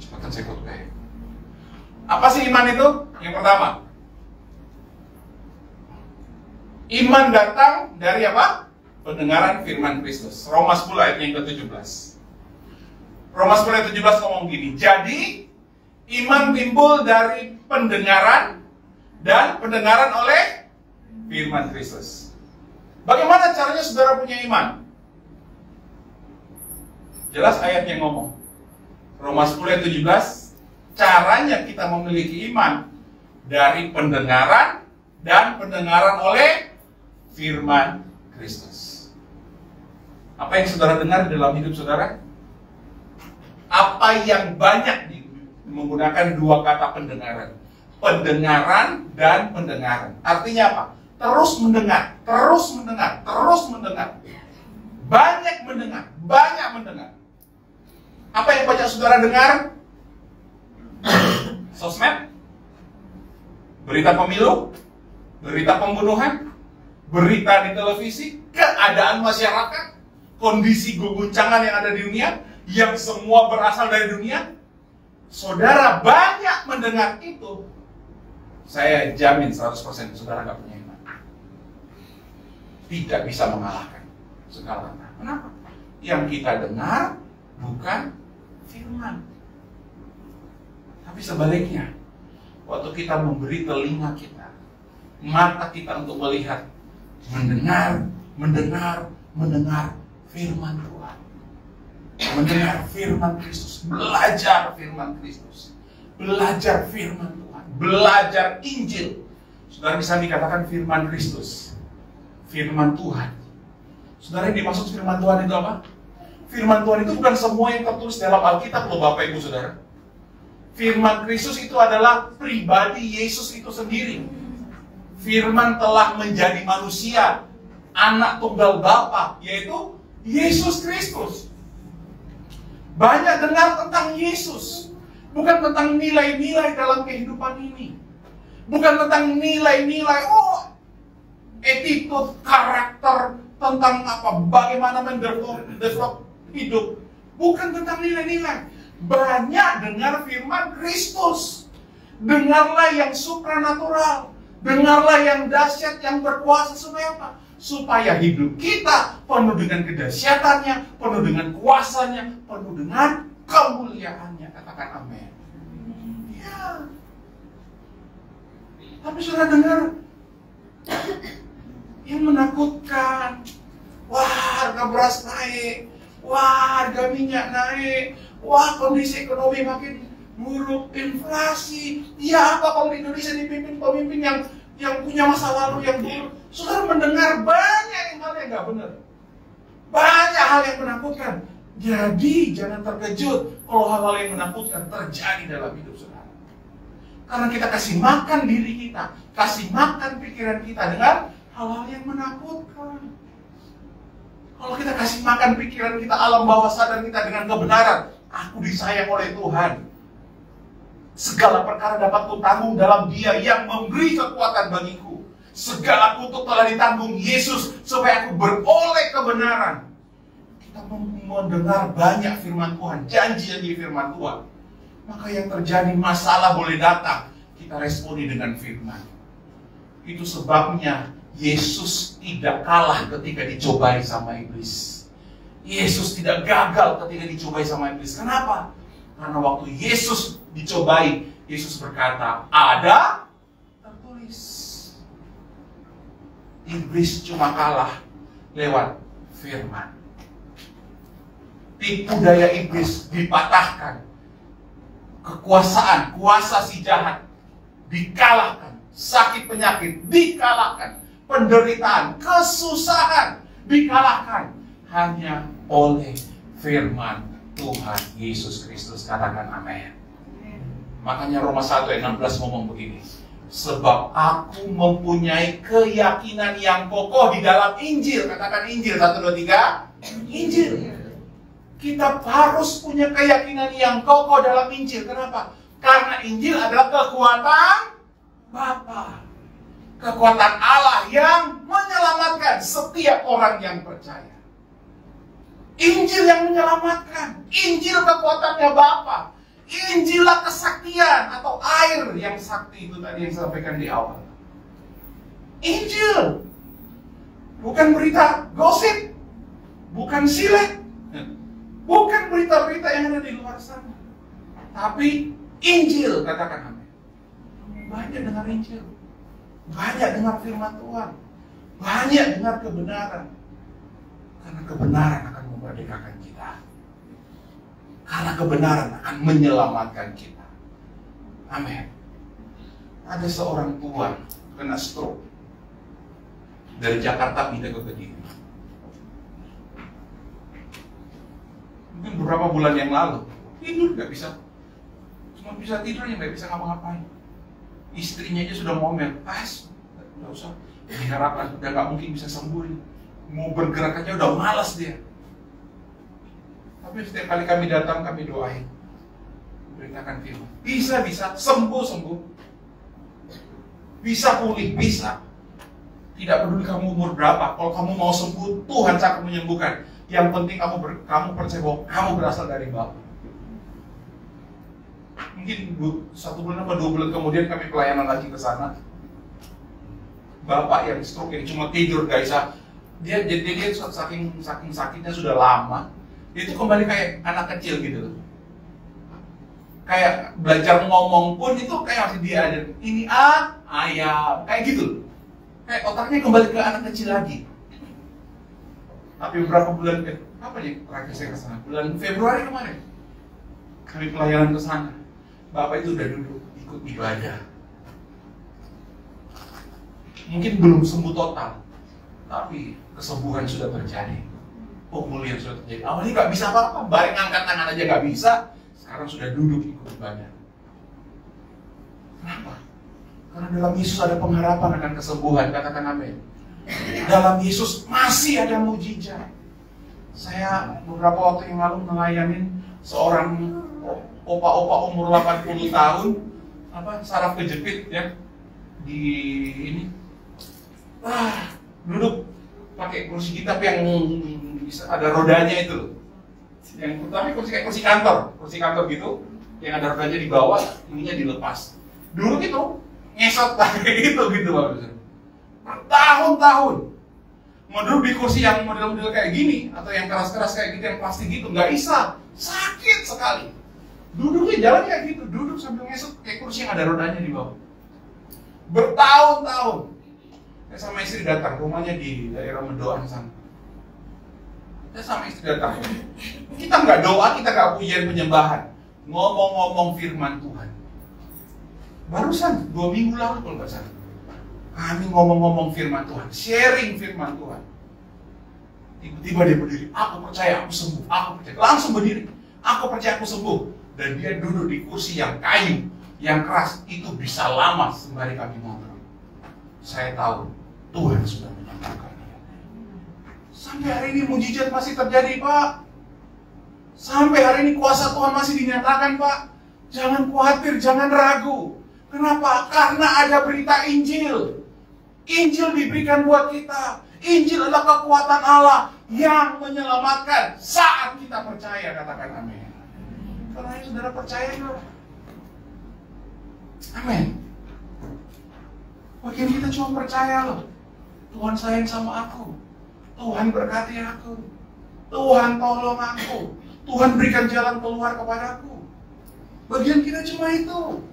[SPEAKER 1] Cepatkan saya kutip. Apa sih iman itu? Yang pertama, iman datang dari apa? Pendengaran firman Kristus. Roma 10 ayat yang ke-17. Roma 10 ayat 17 ngomong gini, jadi iman timbul dari pendengaran dan pendengaran oleh firman Kristus. Bagaimana caranya saudara punya iman? Jelas ayat yang ngomong. Roma 10 ayat 17, caranya kita memiliki iman dari pendengaran dan pendengaran oleh firman Kristus. Apa yang saudara dengar dalam hidup saudara? Apa yang banyak menggunakan dua kata pendengaran. Pendengaran dan pendengaran. Artinya apa? Terus mendengar, terus mendengar, terus mendengar. Banyak mendengar, banyak mendengar. Apa yang banyak saudara dengar? Sosmed? Berita pemilu? Berita pembunuhan, berita di televisi, keadaan masyarakat, kondisi guncangan yang ada di dunia, yang semua berasal dari dunia. Saudara banyak mendengar itu, saya jamin 100% saudara nggak punya iman. Tidak bisa mengalahkan segala-galanya. Kenapa? Yang kita dengar bukan firman. Tapi sebaliknya, waktu kita memberi telinga kita, mata kita untuk melihat, mendengar firman Tuhan. Mendengar firman Kristus, belajar firman Kristus, belajar firman Tuhan, belajar Injil. Saudara bisa dikatakan firman Kristus, firman Tuhan. Saudara, yang dimaksud firman Tuhan itu apa? Firman Tuhan itu bukan semua yang tertulis dalam Alkitab loh Bapak Ibu Saudara. Firman Kristus itu adalah pribadi Yesus itu sendiri. Firman telah menjadi manusia, anak tunggal Bapa, yaitu Yesus Kristus. Banyak dengar tentang Yesus, bukan tentang nilai-nilai dalam kehidupan ini. Bukan tentang nilai-nilai, attitude, karakter, tentang apa, bagaimana mendevelop hidup. Bukan tentang nilai-nilai. Banyak dengar firman Kristus. Dengarlah yang supranatural. Dengarlah yang dahsyat, yang berkuasa. Supaya apa? Supaya hidup kita penuh dengan kedahsyatannya, penuh dengan kuasanya, penuh dengan kemuliaannya. Katakan amin. Ya. Tapi sudah dengar yang menakutkan. Wah, harga beras naik. Wah, harga minyak naik. Wah, kondisi ekonomi makin buruk, inflasi. Ya, apa kalau di Indonesia dipimpin pemimpin yang punya masa lalu yang buruk? Saudara mendengar banyak hal yang nggak benar. Banyak hal yang menakutkan. Jadi, jangan terkejut kalau hal-hal yang menakutkan terjadi dalam hidup saudara. Karena kita kasih makan diri kita, kasih makan pikiran kita dengan hal-hal yang menakutkan. Kalau kita kasih makan pikiran kita, alam bawah sadar kita dengan kebenaran, aku disayang oleh Tuhan. Segala perkara dapat kutanggung dalam Dia yang memberi kekuatan bagiku. Segala kutuk telah ditanggung Yesus supaya aku beroleh kebenaran. Kita mendengar banyak firman Tuhan, janji-janji firman Tuhan. Maka yang terjadi, masalah boleh datang, kita responi dengan firman. Itu sebabnya Yesus tidak kalah ketika dicobai sama iblis. Yesus tidak gagal ketika dicobai sama iblis. Kenapa? Karena waktu Yesus dicobai, Yesus berkata, ada tertulis. Iblis cuma kalah lewat firman. Tipu daya iblis dipatahkan. Kekuasaan, kuasa si jahat dikalahkan. Sakit penyakit dikalahkan. Penderitaan, kesusahan dikalahkan hanya oleh firman Tuhan Yesus Kristus. Katakan amin. Makanya Roma 1 ayat 16 ngomong begini. Sebab aku mempunyai keyakinan yang kokoh di dalam Injil. Katakan Injil, 1, 2, 3. Injil. Kita harus punya keyakinan yang kokoh dalam Injil. Kenapa? Karena Injil adalah kekuatan Bapa. Kekuatan Allah yang menyelamatkan setiap orang yang percaya. Injil yang menyelamatkan. Injil kekuatannya Bapa. Injillah kesaktian atau air yang sakti itu tadi yang saya sampaikan di awal. Injil. Bukan berita gosip. Bukan silet. Bukan berita-berita yang ada di luar sana. Tapi Injil, katakan amin. Banyak dengar Injil. Banyak dengar firman Tuhan. Banyak dengar kebenaran. Karena kebenaran akan memerdekakan kita. Karena kebenaran akan menyelamatkan kita. Amin. Ada seorang tua kena stroke. Dari Jakarta pindah ke Kediri. Mungkin beberapa bulan yang lalu. Tidur nggak bisa. Cuma bisa tidur yang nggak bisa ngapa-ngapain. Istrinya aja sudah ngomel, nggak usah, diharapkan udah nggak mungkin bisa sembuh ini. Mau bergerak aja udah malas dia. Tapi setiap kali kami datang, kami doain, beritakan firman. Bisa sembuh, bisa pulih, bisa. Tidak peduli kamu umur berapa, kalau kamu mau sembuh, Tuhan akan menyembuhkan. Yang penting kamu percaya bahwa kamu berasal dari Bapa. Mungkin 1 bulan apa 2 bulan kemudian kami pelayanan lagi ke sana. Bapak yang stroke, yang cuma tidur guys, dia saking sakitnya sudah lama, dia itu kembali kayak anak kecil gitu. Kayak belajar ngomong pun itu kayak masih diajarin ini ayam, kayak gitu. Kayak otaknya kembali ke anak kecil lagi. Tapi beberapa bulan apa nih terakhir saya ke sana? Bulan Februari kemarin kami pelayanan ke sana. Bapak itu udah duduk ikut ibadah. Mungkin belum sembuh total, tapi kesembuhan sudah terjadi. Pemulihan sudah terjadi. Awalnya nggak bisa apa-apa, baring angkat tangan aja nggak bisa. Sekarang sudah duduk ikut ibadah. Kenapa? Karena dalam Yesus ada pengharapan akan kesembuhan. Katakan amin. Dalam Yesus masih ada mujizat. Saya beberapa waktu yang lalu melayanin seorang opa-opa umur 80 tahun, saraf kejepit ya, di ini, duduk pakai kursi kita yang bisa ada rodanya itu, yang tapi kursi kantor gitu, yang ada rodanya di bawah, ininya dilepas. Dulu itu ngesot kayak gitu Bapak. Bertahun-tahun mau duduk di kursi yang model-model kayak gini atau yang keras-keras kayak gitu, yang plastik gitu, nggak bisa, sakit sekali. Duduknya jalan kayak gitu, duduk sambil ngesot kayak kursi yang ada rodanya di bawah. Bertahun-tahun. Saya sama istri datang, rumahnya di daerah Medoan sana. Saya sama istri datang. Kita nggak doa, kita nggak pujian penyembahan, ngomong-ngomong firman Tuhan. Barusan 2 minggu lalu kalau nggak salah, kami ngomong-ngomong firman Tuhan, sharing firman Tuhan. Tiba-tiba dia berdiri, aku percaya aku sembuh, aku percaya. Langsung berdiri, aku percaya aku sembuh. Dan dia duduk di kursi yang kayu, yang keras, itu bisa lama sembari kami ngobrol. Saya tahu Tuhan sudah menyembuhkan dia. Sampai hari ini mujizat masih terjadi, Pak. Sampai hari ini kuasa Tuhan masih dinyatakan, Pak. Jangan khawatir, jangan ragu. Kenapa? Karena ada berita Injil. Injil diberikan buat kita. Injil adalah kekuatan Allah yang menyelamatkan saat kita percaya. Katakan amin. Kalau ini saudara percaya juga. Amin. Bagian kita cuma percaya loh. Tuhan sayang sama aku. Tuhan berkati aku. Tuhan tolong aku. Tuhan berikan jalan keluar kepadaku. Bagian kita cuma itu.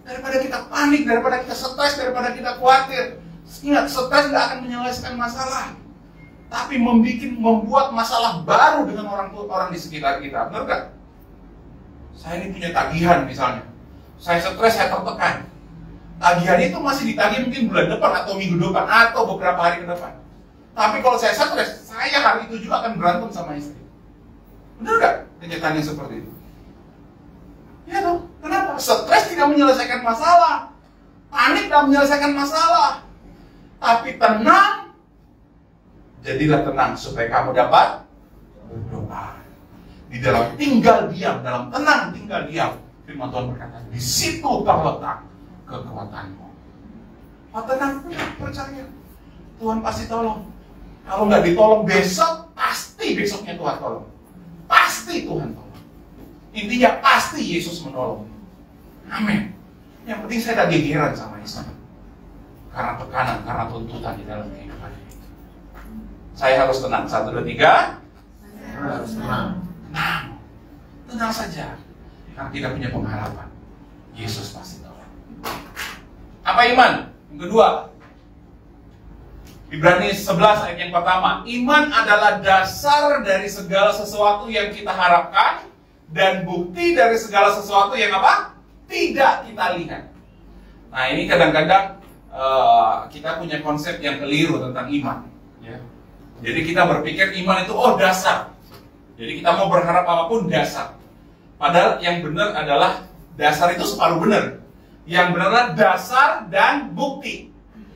[SPEAKER 1] Daripada kita panik, daripada kita stres, daripada kita khawatir. Ingat, stres nggak akan menyelesaikan masalah, tapi membuat masalah baru dengan orang di sekitar kita. Benar nggak? Saya ini punya tagihan misalnya. Saya stres, saya tertekan. Tagihan itu masih ditagih mungkin bulan depan atau minggu depan atau beberapa hari ke depan. Tapi kalau saya stres, saya hari itu juga akan berantem sama istri. Benar nggak kenyataannya seperti itu? Ya dong. Kenapa? Stres tidak menyelesaikan masalah. Panik tidak menyelesaikan masalah. Tapi tenang. Jadilah tenang supaya kamu dapat berdoa. Di dalam tinggal diam, dalam tenang tinggal diam. Firman Tuhan berkata, di situ terletak kekuatanmu. Tenang, percaya. Tuhan pasti tolong. Kalau nggak ditolong besok, pasti besoknya Tuhan tolong. Pasti Tuhan tolong. Intinya pasti Yesus menolong. Amin. Yang penting saya tidak gegeran sama Yesus. Karena tekanan, karena tuntutan di dalam kehidupan ini. Saya harus tenang. 1, 2, 3. Harus tenang. Tenang. Tenang saja. Karena tidak punya pengharapan. Yesus pasti tolong. Apa iman? Yang kedua. Ibrani 11 ayat yang pertama. Iman adalah dasar dari segala sesuatu yang kita harapkan dan bukti dari segala sesuatu yang apa? Tidak kita lihat. Nah, ini kadang-kadang kita punya konsep yang keliru tentang iman. Ya. Jadi kita berpikir iman itu dasar. Jadi kita mau berharap apapun dasar. Padahal yang benar adalah dasar itu separuh benar. Yang benar adalah dasar dan bukti.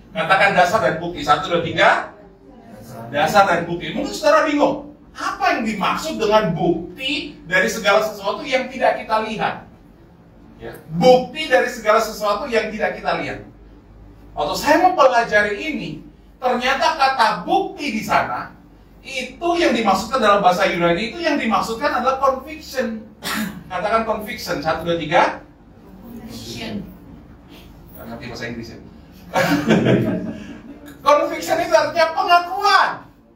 [SPEAKER 1] Katakan dasar dan bukti. 1, 2, 3. Dasar dan bukti. Mungkin saudara bingung. Apa yang dimaksud dengan bukti dari segala sesuatu yang tidak kita lihat? Ya. Bukti dari segala sesuatu yang tidak kita lihat. Waktu saya mempelajari ini, ternyata kata bukti di sana itu yang dimaksudkan dalam bahasa Yunani, itu yang dimaksudkan adalah conviction. Katakan conviction, 1, 2, 3.
[SPEAKER 2] Conviction.
[SPEAKER 1] Gak ngerti bahasa Inggris ya. Conviction itu artinya pengakuan.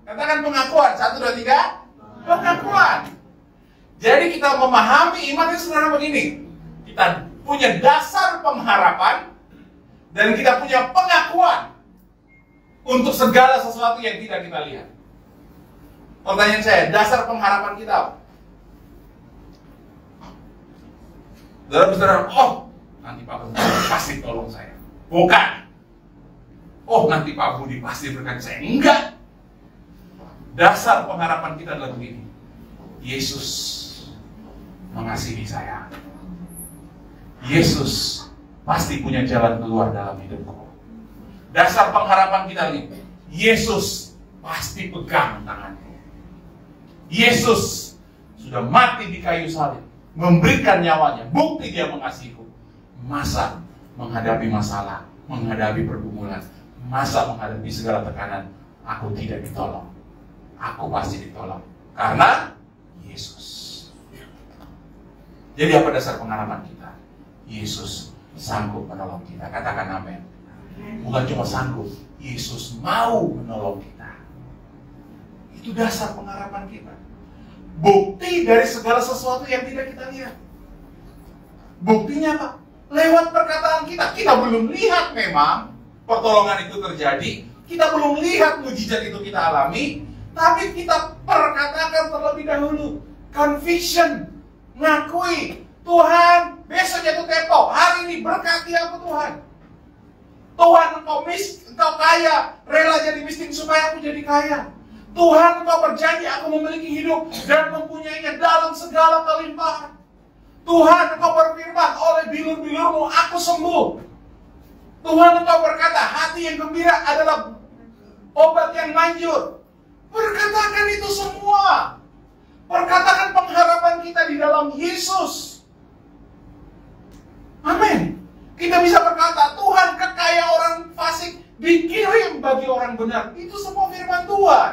[SPEAKER 1] Katakan pengakuan, 1, 2, 3. Pengakuan. Jadi kita memahami iman itu sebenarnya begini. Kita punya dasar pengharapan dan kita punya pengakuan untuk segala sesuatu yang tidak kita lihat. Pertanyaan saya, dasar pengharapan kita apa? Saudara-saudara, oh nanti Pak Budi pasti tolong saya. Bukan. Oh nanti Pak Budi pasti berkati saya. Enggak. Dasar pengharapan kita adalah begini. Yesus mengasihi saya. Yesus pasti punya jalan keluar dalam hidupku. Dasar pengharapan kita ini, Yesus pasti pegang tanganku. Yesus sudah mati di kayu salib, memberikan nyawanya, bukti dia mengasihiku. Masa menghadapi masalah, menghadapi pergumulan, masa menghadapi segala tekanan, aku tidak ditolong. Aku pasti ditolong karena Yesus. Jadi apa dasar pengharapan kita? Yesus sanggup menolong kita. Katakan amin. Bukan cuma sanggup, Yesus mau menolong kita. Itu dasar pengharapan kita. Bukti dari segala sesuatu yang tidak kita lihat. Buktinya apa? Lewat perkataan kita. Kita belum lihat memang pertolongan itu terjadi. Kita belum lihat mujizat itu kita alami. Tapi kita perkatakan terlebih dahulu. Conviction. Ngakui. Tuhan, besok jatuh tempo. Hari ini berkati aku Tuhan. Tuhan, engkau kaya. Rela jadi miskin supaya aku jadi kaya. Tuhan, engkau berjanji aku memiliki hidup dan mempunyainya dalam segala kelimpahan. Tuhan, engkau berfirman, oleh bilur-bilurmu aku sembuh. Tuhan, engkau berkata, hati yang gembira adalah obat yang manjur. Perkatakan itu semua. Perkatakan pengharapan kita di dalam Yesus. Amin. Kita bisa berkata, Tuhan, kekayaan orang fasik dikirim bagi orang benar. Itu semua firman Tuhan.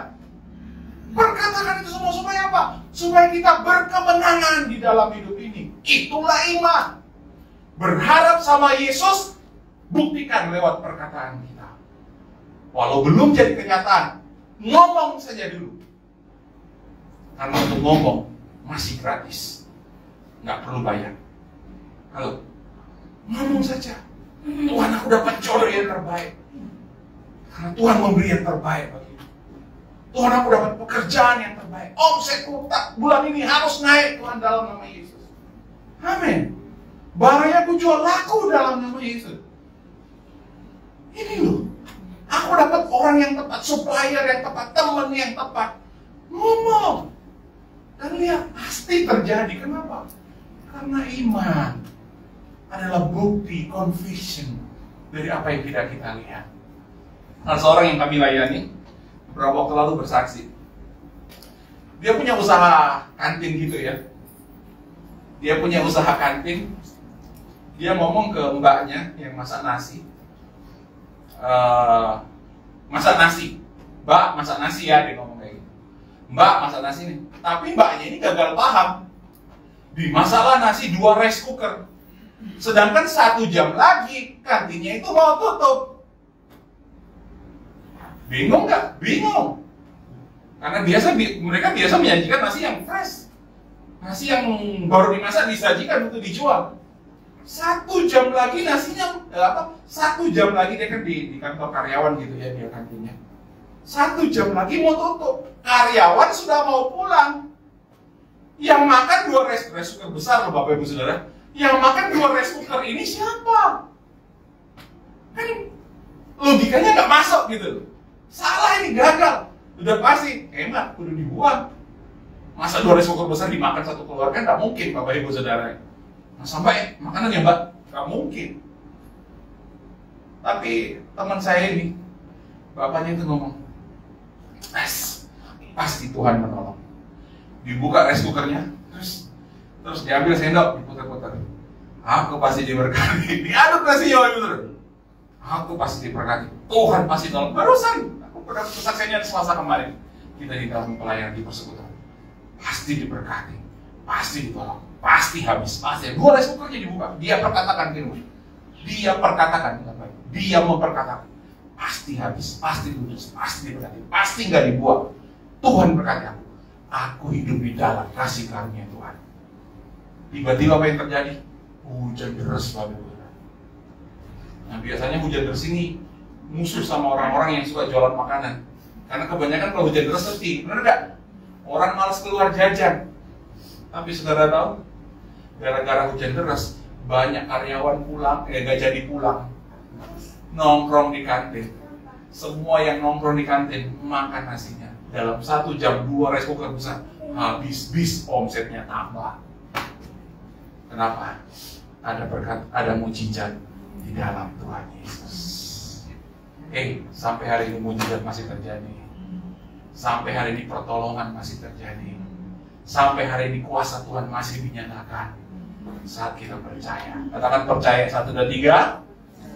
[SPEAKER 1] Perkatakan itu semua supaya apa? Supaya kita berkemenangan di dalam hidup ini. Itulah iman. Berharap sama Yesus, buktikan lewat perkataan kita. Walau belum jadi kenyataan, ngomong saja dulu. Karena untuk ngomong masih gratis. Nggak perlu bayar. Kalau ngomong saja, Tuhan, aku dapat jodoh yang terbaik. Karena Tuhan memberi yang terbaik bagi. Tuhan, aku dapat pekerjaan yang terbaik. Omsetku bulan ini harus naik, Tuhan, dalam nama Yesus. Amin. Barang yang aku jual laku dalam nama Yesus. Ini loh. Aku dapat orang yang tepat, supplier yang tepat, teman yang tepat. Ngomong. Dan lihat, pasti terjadi. Kenapa? Karena iman adalah bukti, conviction dari apa yang tidak kita lihat. Nah, seorang yang kami layani beberapa waktu lalu bersaksi. Dia punya usaha kantin gitu ya. Dia punya usaha kantin. Dia ngomong ke mbaknya yang masak nasi. Masak nasi. Mbak, masak nasi ya, dia ngomong kayak gitu. Mbak, masak nasi nih. Tapi mbaknya ini gagal paham. Dimasaklah nasi 2 rice cooker. Sedangkan 1 jam lagi kantinnya itu mau tutup. Bingung nggak? Bingung. Karena mereka biasa menyajikan nasi yang fresh. Nasi yang baru dimasak disajikan untuk dijual. 1 jam lagi nasinya 1 jam lagi dia kan di kantor karyawan gitu ya, dia kantinnya. 1 jam lagi mau tutup. Karyawan sudah mau pulang. Yang makan 2 rice cooker besar loh Bapak Ibu Saudara. Yang makan 2 rice cooker ini siapa? Kan logikanya nggak masuk gitu. Salah ini, gagal. Udah pasti hemat, udah dibuang. Masa 2 rice cooker besar dimakan satu keluarga? Nggak mungkin Bapak Ibu Saudara. Nah, sampai makanan ya Mbak? Nggak mungkin. Tapi teman saya ini, bapaknya itu ngomong, pasti Tuhan menolong. Dibuka rice cookernya, terus diambil sendok, diputar-putar. Aku pasti diberkati. Diaduk nasinya, betul. Aku pasti diberkati. Tuhan pasti tolong. Barusan pada kesaksiannya Selasa kemarin, kita di dalam pelayanan di persekutuan pasti diberkati, pasti ditolong, pasti habis, pasti. 2 rice cookernya dibuka, dia perkatakan firman, dia perkatakan dengan baik, dia memperkatakan, pasti habis, pasti lulus, pasti diberkati, pasti nggak dibuang. Tuhan berkati aku hidup di dalam kasih karunia Tuhan. Tiba-tiba apa yang terjadi? Hujan deras banget. Nah biasanya hujan deras ini musuh sama orang-orang yang suka jualan makanan. Karena kebanyakan kalau hujan deras sepi, benar nggak? Orang malas keluar jajan. Tapi saudara tahu, gara-gara hujan deras, banyak karyawan pulang, nggak jadi pulang. Nongkrong di kantin. Semua yang nongkrong di kantin makan nasinya. Dalam 1 jam 2 rice cooker besar, habis omsetnya tambah. Kenapa? Ada berkat, ada mujizat di dalam Tuhan Yesus. Sampai hari ini mujizat masih terjadi. Sampai hari ini pertolongan masih terjadi. Sampai hari ini kuasa Tuhan masih dinyatakan. Saat kita percaya. Katakan percaya, 1, 2, 3.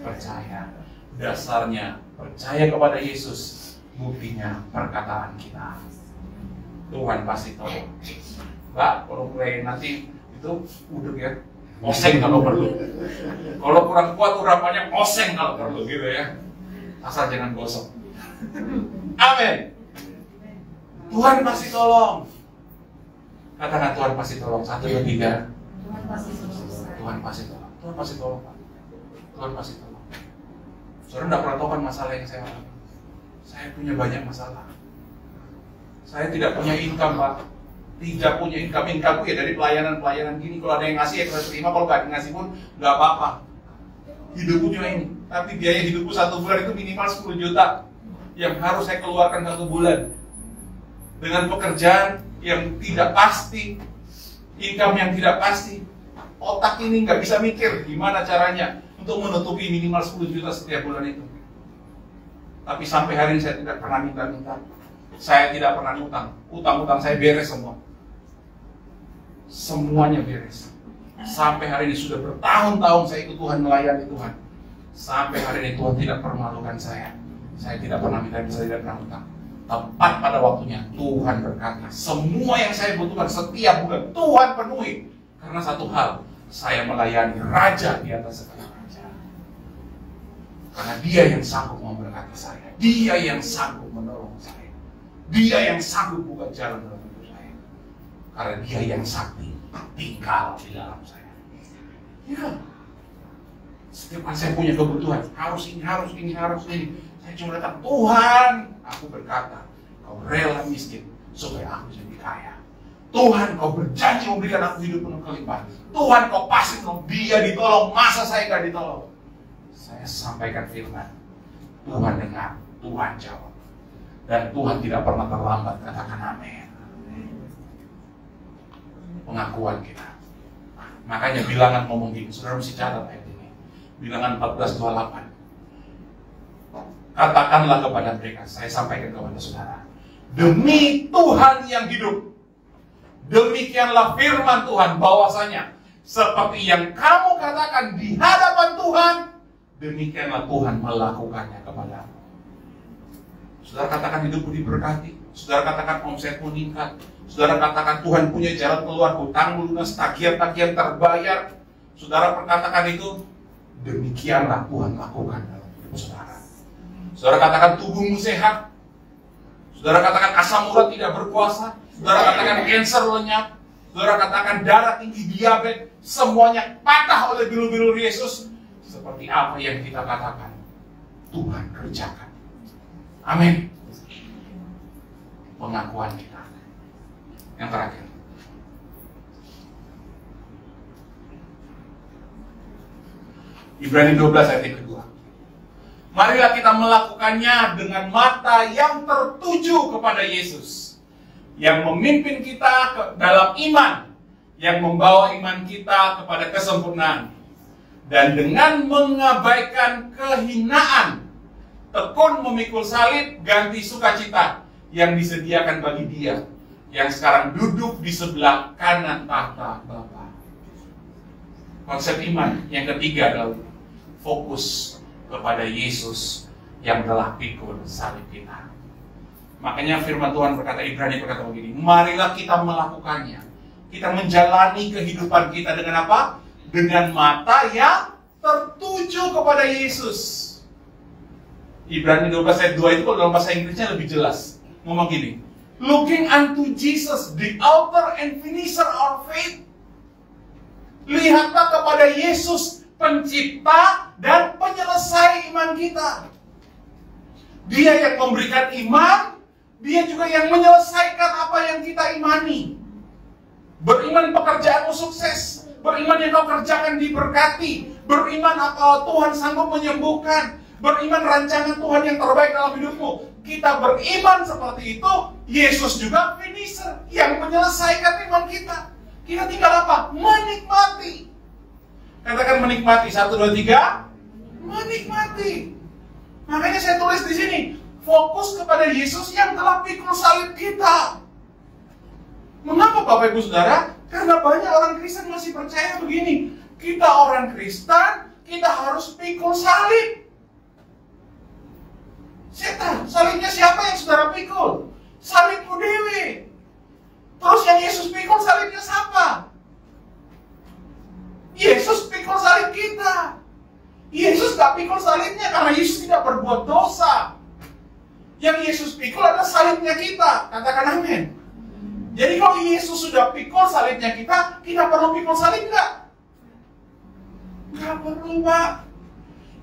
[SPEAKER 1] Percaya. Dasarnya percaya kepada Yesus. Buktinya perkataan kita. Tuhan pasti tolong. Mbak, kalau mulai nanti itu uduk ya. Oseng kalau perlu. Kalau kurang kuat urapannya oseng kalau perlu gitu ya. Asal jangan gosok. Amin. Tuhan pasti tolong. Katakan Tuhan pasti tolong. 1, 2, 3.
[SPEAKER 2] Tuhan pasti tolong.
[SPEAKER 1] Tuhan pasti tolong. Tuhan pasti tolong, Pak. Tuhan pasti tolong. Saudara tidak pernah tahu kan masalah yang saya alami. Saya punya banyak masalah. Saya tidak punya income, Pak. Tidak punya income. Income ya dari pelayanan gini. Kalau ada yang ngasih ya saya terima. Kalau nggak ngasih pun nggak apa-apa. Hidupku cuma ini. Tapi biaya hidupku 1 bulan itu minimal 10 juta. Yang harus saya keluarkan 1 bulan. Dengan pekerjaan yang tidak pasti, income yang tidak pasti, otak ini nggak bisa mikir gimana caranya untuk menutupi minimal 10 juta setiap bulan itu. Tapi sampai hari ini saya tidak pernah minta-minta. Saya tidak pernah utang. Utang-utang saya beres semua. Semuanya beres. Sampai hari ini sudah bertahun-tahun saya ikut Tuhan, melayani Tuhan. Sampai hari ini Tuhan tidak permalukan saya. Saya tidak pernah minta, saya tidak pernah utang. Tepat pada waktunya Tuhan berkata, semua yang saya butuhkan setiap bulan Tuhan penuhi. Karena satu hal, saya melayani Raja di atas segala raja. Karena Dia yang sanggup memberkati saya, Dia yang sanggup menolong saya, Dia yang sanggup buka jalan dalam hidup saya. Karena Dia yang sakti tinggal di dalam saya. Ya, setiap kali saya punya kebutuhan, harus ini, harus ini, harus ini. Saya cuma datang, Tuhan, aku berkata, Kau rela miskin supaya aku jadi kaya. Tuhan, Kau berjanji memberikan aku hidup penuh kelimpahan. Tuhan, Kau pasti tolong, dia ditolong, masa saya nggak ditolong? Saya sampaikan firman, Tuhan dengar, Tuhan jawab. Dan Tuhan tidak pernah terlambat, katakan amin. Pengakuan kita. Makanya bilangan ngomong gini, saudara mesti catat ayat ini. Bilangan 14:28. Katakanlah kepada mereka, saya sampaikan kepada saudara, demi Tuhan yang hidup, demikianlah firman Tuhan bahwasanya seperti yang kamu katakan di hadapan Tuhan, demikianlah Tuhan melakukannya kepadamu. Saudara katakan hidupmu diberkati, saudara katakan omsetmu meningkat, saudara katakan Tuhan punya jalan keluar, hutang lunas, tagihan-tagihan terbayar. Saudara perkatakan itu, demikianlah Tuhan lakukan dalam hidup saudara. Saudara katakan tubuhmu sehat. Saudara katakan asam urat tidak berkuasa. Saudara katakan kanker lenyap. Saudara katakan darah tinggi, diabetes, semuanya patah oleh bilu-bilu Yesus. Seperti apa yang kita katakan, Tuhan kerjakan. Amin. Pengakuan kita. Yang terakhir, Ibrani 12 ayat yang kedua. Marilah kita melakukannya dengan mata yang tertuju kepada Yesus, yang memimpin kita dalam iman, yang membawa iman kita kepada kesempurnaan, dan dengan mengabaikan kehinaan, tekun memikul salib, ganti sukacita yang disediakan bagi Dia yang sekarang duduk di sebelah kanan tahta Bapa. Konsep iman yang ketiga adalah fokus kepada Yesus yang telah pikul salib kita. Makanya firman Tuhan berkata, Ibrani berkata begini, marilah kita melakukannya. Kita menjalani kehidupan kita dengan apa? Dengan mata yang tertuju kepada Yesus. Ibrani 12 ayat 2 itu kalau dalam bahasa Inggrisnya lebih jelas. Ngomong gini, looking unto Jesus, the author and finisher of faith. Lihatlah kepada Yesus, pencipta dan penyelesai iman kita. Dia yang memberikan iman, dia juga yang menyelesaikan apa yang kita imani. Beriman pekerjaanmu sukses, beriman yang kau kerjakan diberkati, beriman apa Tuhan sanggup menyembuhkan, beriman rancangan Tuhan yang terbaik dalam hidupmu. Kita beriman seperti itu, Yesus juga finisher yang menyelesaikan iman kita. Kita tinggal apa? Menikmati. Katakan menikmati. 1, 2, 3. Menikmati. Makanya saya tulis di sini, fokus kepada Yesus yang telah pikul salib kita. Mengapa Bapak Ibu Saudara? Karena banyak orang Kristen masih percaya begini. Kita orang Kristen, kita harus pikul salib. Setan, salibnya siapa yang saudara pikul? Salibmu dewe. Terus yang Yesus pikul salibnya siapa? Yesus pikul salib kita. Yesus gak pikul salibnya karena Yesus tidak berbuat dosa. Yang Yesus pikul adalah salibnya kita. Katakan amin. Jadi kalau Yesus sudah pikul salibnya kita perlu pikul salib gak? Gak perlu, Pak.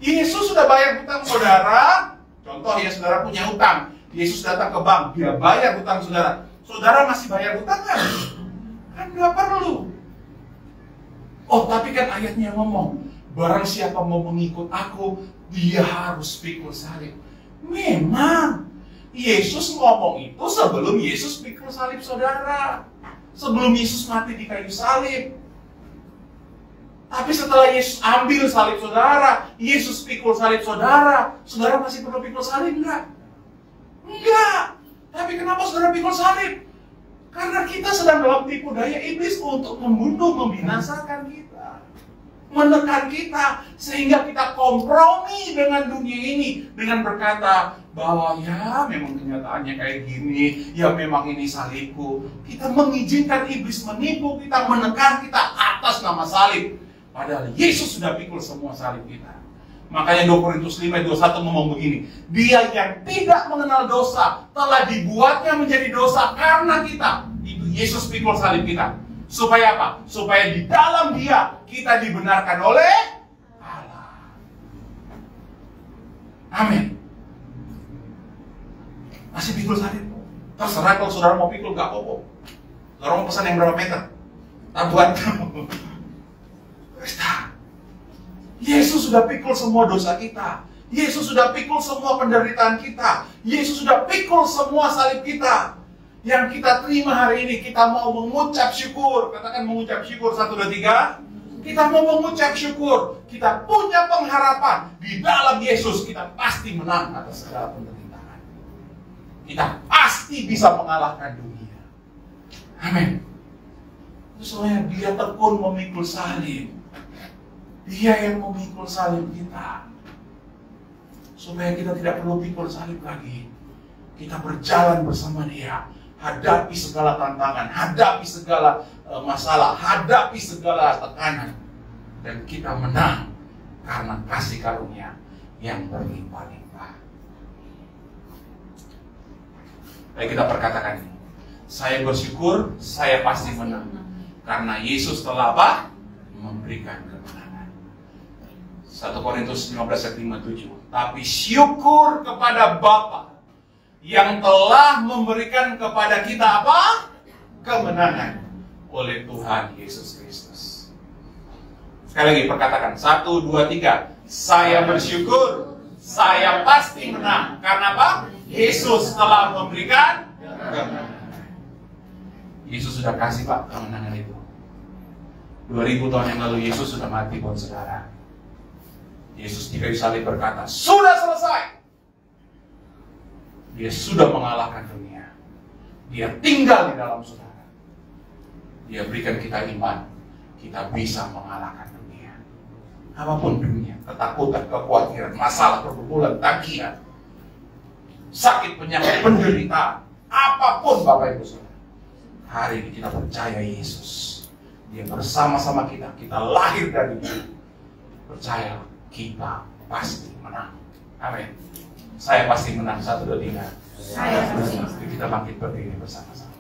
[SPEAKER 1] Yesus sudah bayar hutang saudara. Contoh ya, saudara punya hutang. Yesus datang ke bank, dia bayar hutang saudara. Saudara masih bayar hutang kan? Kan gak perlu. Oh, tapi kan ayatnya ngomong, barang siapa mau mengikut aku, dia harus pikul salib. Memang, Yesus ngomong itu sebelum Yesus pikul salib saudara. Sebelum Yesus mati di kayu salib. Tapi setelah Yesus ambil salib saudara, Yesus pikul salib saudara, saudara masih perlu pikul salib enggak? Enggak. Tapi kenapa saudara pikul salib? Karena kita sedang dalam tipu daya iblis untuk membunuh, membinasakan kita, menekan kita, sehingga kita kompromi dengan dunia ini dengan berkata bahwa ya memang kenyataannya kayak gini, ya memang ini salibku. Kita mengizinkan iblis menipu kita, menekan kita atas nama salib. Padahal Yesus sudah pikul semua salib kita. Makanya 2 Korintus 5 ayat 21 ngomong begini, dia yang tidak mengenal dosa telah dibuatnya menjadi dosa karena kita. Itu Yesus pikul salib kita. Supaya apa? Supaya di dalam dia kita dibenarkan oleh Allah. Amin. Masih pikul salib? Terserah kalau saudara mau pikul, gak apa-apa. Saudara mau pesan yang berapa meter? Buat kamu. Yesus sudah pikul semua dosa kita. Yesus sudah pikul semua penderitaan kita. Yesus sudah pikul semua salib kita. Yang kita terima hari ini, kita mau mengucap syukur. Katakan mengucap syukur. 1, 2, 3. Kita mau mengucap syukur. Kita punya pengharapan. Di dalam Yesus kita pasti menang atas segala penderitaan. Kita pasti bisa mengalahkan dunia. Amin. Soalnya dia tekun memikul salib. Dia yang memikul salib kita. Supaya kita tidak perlu pikul salib lagi. Kita berjalan bersama dia. Hadapi segala tantangan. Hadapi segala masalah. Hadapi segala tekanan. Dan kita menang. Karena kasih karunia yang berlimpah-limpah. Baik, kita perkatakan ini. Saya bersyukur, saya pasti menang. Karena Yesus telah apa? Memberikan kemenangan. 1 Korintus 15 ayat 57. Tapi syukur kepada Bapa yang telah memberikan kepada kita apa? Kemenangan oleh Tuhan Yesus Kristus. Sekali lagi perkatakan 1, 2, 3. Saya bersyukur, saya pasti menang. Karena apa? Yesus telah memberikan kemenangan. Yesus sudah kasih Pak kemenangan itu. 2000 tahun yang lalu Yesus sudah mati buat saudara. Yesus di kayu salib berkata, sudah selesai. Dia sudah mengalahkan dunia. Dia tinggal di dalam saudara. Dia berikan kita iman. Kita bisa mengalahkan dunia. Apapun dunia, ketakutan, kekhawatiran, masalah, pergumulan, tagihan. sakit, penyakit, penderitaan, apapun Bapak Ibu Saudara. Hari ini kita percaya Yesus. Dia bersama-sama kita. Kita lahir dari Dia. Percaya kita pasti menang. Amin. Saya pasti menang. 1, 2, 3.
[SPEAKER 2] Saya pasti.
[SPEAKER 1] Kita bangkit berdiri bersama-sama.